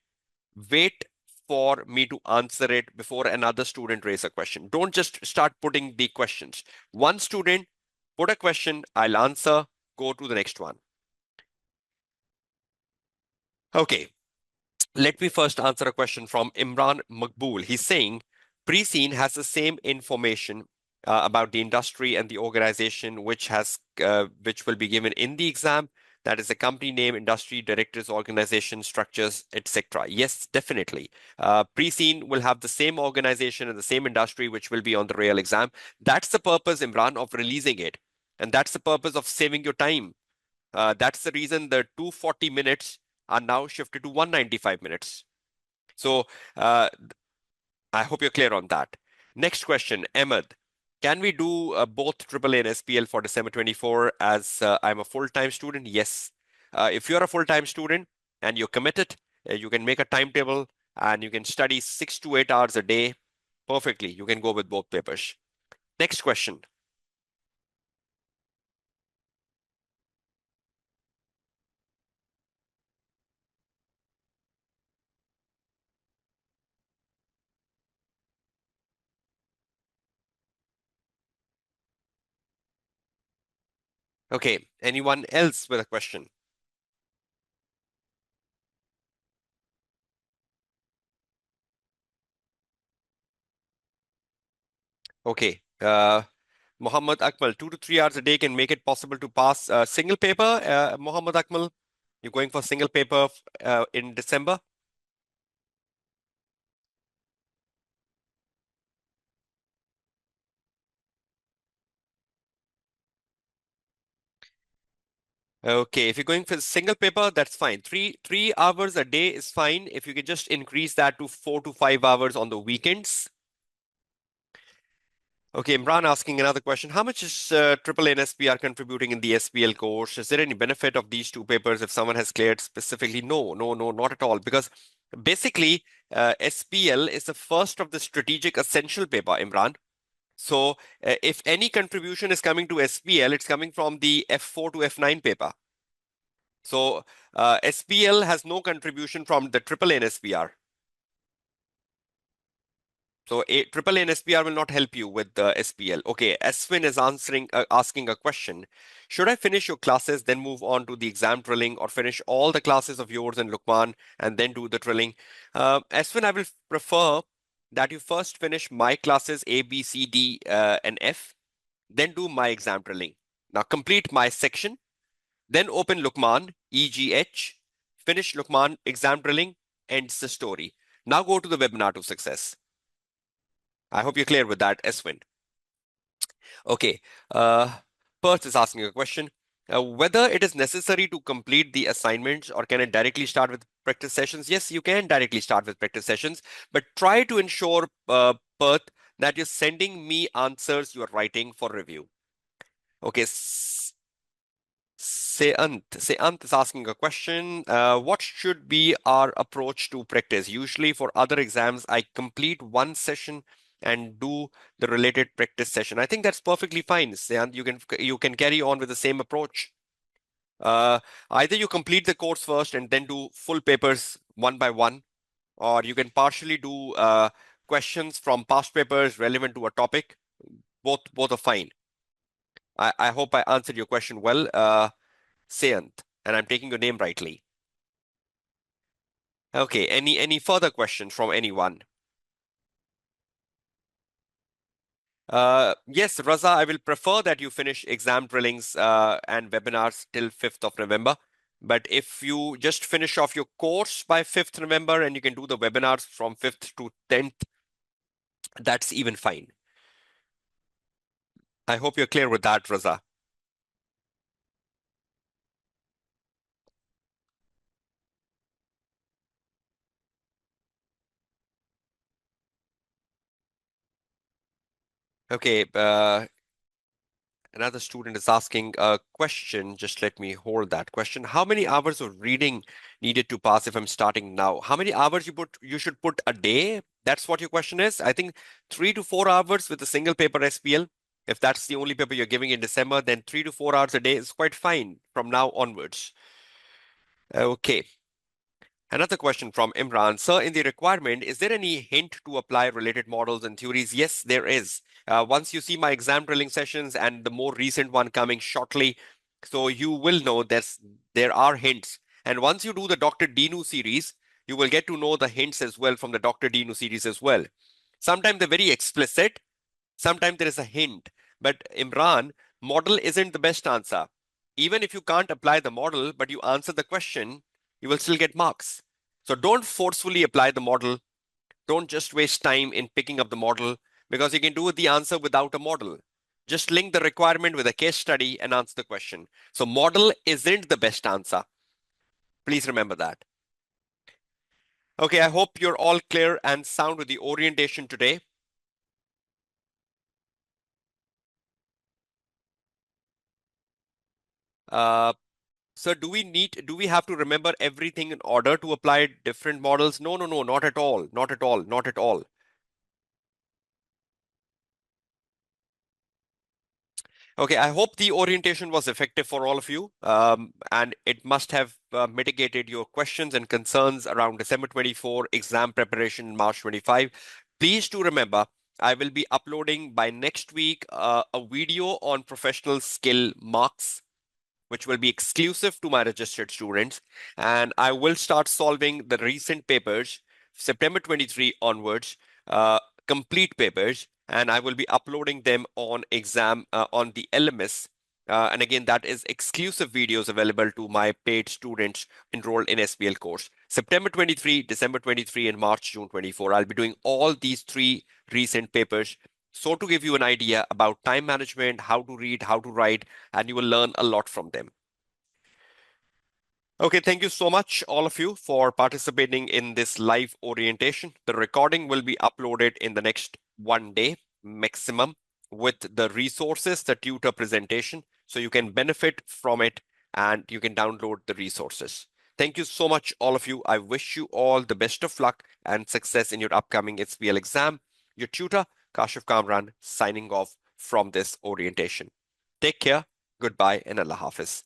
Wait for me to answer it before another student raise a question. Don't just start putting the questions. One student, put a question, I'll answer, go to the next one. Okay, let me first answer a question from Imran Makbul. He's saying, pre-scene has the same information about the industry and the organization which will be given in the exam. That is the company name, industry, directors, organization, structures, etc. Yes, definitely. Pre-scene will have the same organization and the same industry which will be on the real exam. That's the purpose, Imran, of releasing it. And that's the purpose of saving your time. That's the reason the 240 minutes are now shifted to 195 minutes. So I hope you're clear on that. Next question, Ahmed. Can we do both AAA and SPL for December 24 as I'm a full-time student? Yes. If you're a full-time student and you're committed, you can make a timetable. and you can study 6 to 8 hours a day perfectly. You can go with both papers. Next question. Okay, anyone else with a question? Okay. Muhammad Akmal, 2 to 3 hours a day can make it possible to pass a single paper. Muhammad Akmal, you're going for single paper in December? Okay, if you're going for the single paper, that's fine. Three hours a day is fine. If you can just increase that to 4 to 5 hours on the weekends. Okay, Imran asking another question. How much is AAA and SPR contributing in the SBL course? Is there any benefit of these two papers if someone has cleared specifically? No, no, no, not at all. Because basically, SPL is the first of the strategic essential paper, Imran. So if any contribution is coming to SPL, it's coming from the F4 to F9 paper. So SPL has no contribution from the AAA and SPR. So AAA and SPR will not help you with the SPL. Okay, Aswin is asking a question. Should I finish your classes, then move on to the exam drilling, or finish all the classes of yours and Lukman and then do the drilling? Aswin, I will prefer that you first finish my classes A, B, C, D, and F, then do my exam drilling. Now complete my section, then open Lukman, EGH, finish Lukman exam drilling, ends the story. Now go to the webinar to success. I hope you're clear with that, Eswin. Okay. Perth is asking a question. Whether it is necessary to complete the assignments or can it directly start with practice sessions? Yes, you can directly start with practice sessions, but try to ensure, Perth, that you're sending me answers you're writing for review. Okay. Seant is asking a question. What should be our approach to practice? Usually for other exams, I complete one session and do the related practice session. I think that's perfectly fine, Seant. You can carry on with the same approach. Uh, Either you complete the course first and then do full papers one by one, or you can partially do questions from past papers relevant to a topic. Both are fine. I hope I answered your question well. Sayant, and I'm taking your name rightly. Okay, any further questions from anyone? Yes, Raza, I will prefer that you finish exam drillings and webinars till 5th of November. But if you just finish off your course by 5th November and you can do the webinars from 5th to 10th, that's even fine. I hope you're clear with that, Raza. Okay, another student is asking a question. Just let me hold that question. How many hours of reading needed to pass if I'm starting now? How many hours you should put a day? That's what your question is. I think 3 to 4 hours with a single paper SPL. If that's the only paper you're giving in December, then 3 to 4 hours a day is quite fine from now onwards. Okay. Another question from Imran. Sir, in the requirement, is there any hint to apply related models and theories? Yes, there is. Once you see my exam drilling sessions and the more recent one coming shortly, so you will know there are hints. And once you do the Dr. Dinu series, you will get to know the hints as well from the Dr. Dinu series as well. Sometimes they're very explicit, sometimes there is a hint. But Imran, model isn't the best answer. Even if you can't apply the model, but you answer the question, you will still get marks. So don't forcefully apply the model. Don't just waste time in picking up the model because you can do the answer without a model. Just link the requirement with a case study and answer the question. So model isn't the best answer. Please remember that. Okay, I hope you're all clear and sound with the orientation today. Uh, So do we have to remember everything in order to apply different models? No, no, no, not at all. Not at all. Not at all. Okay, I hope the orientation was effective for all of you, and it must have mitigated your questions and concerns around December 24 exam preparation, March 25. Please do remember, I will be uploading by next week a video on professional skill marks, which will be exclusive to my registered students. And I will start solving the recent papers, September 23 onwards, uh, complete papers, and I will be uploading them on exam on the LMS. And again, that is exclusive videos available to my paid students enrolled in SBL course. September 23, December 23, and March, June 24. I'll be doing all these three recent papers. So to give you an idea about time management, how to read, how to write, and you will learn a lot from them. Okay, thank you so much, all of you, for participating in this live orientation. The recording will be uploaded in the next 1 day maximum with the resources, the tutor presentation, so you can benefit from it and you can download the resources. Thank you so much, all of you. I wish you all the best of luck and success in your upcoming SBL exam. Your tutor, Kashif Kamran, signing off from this orientation. Take care, goodbye, and Allah Hafiz.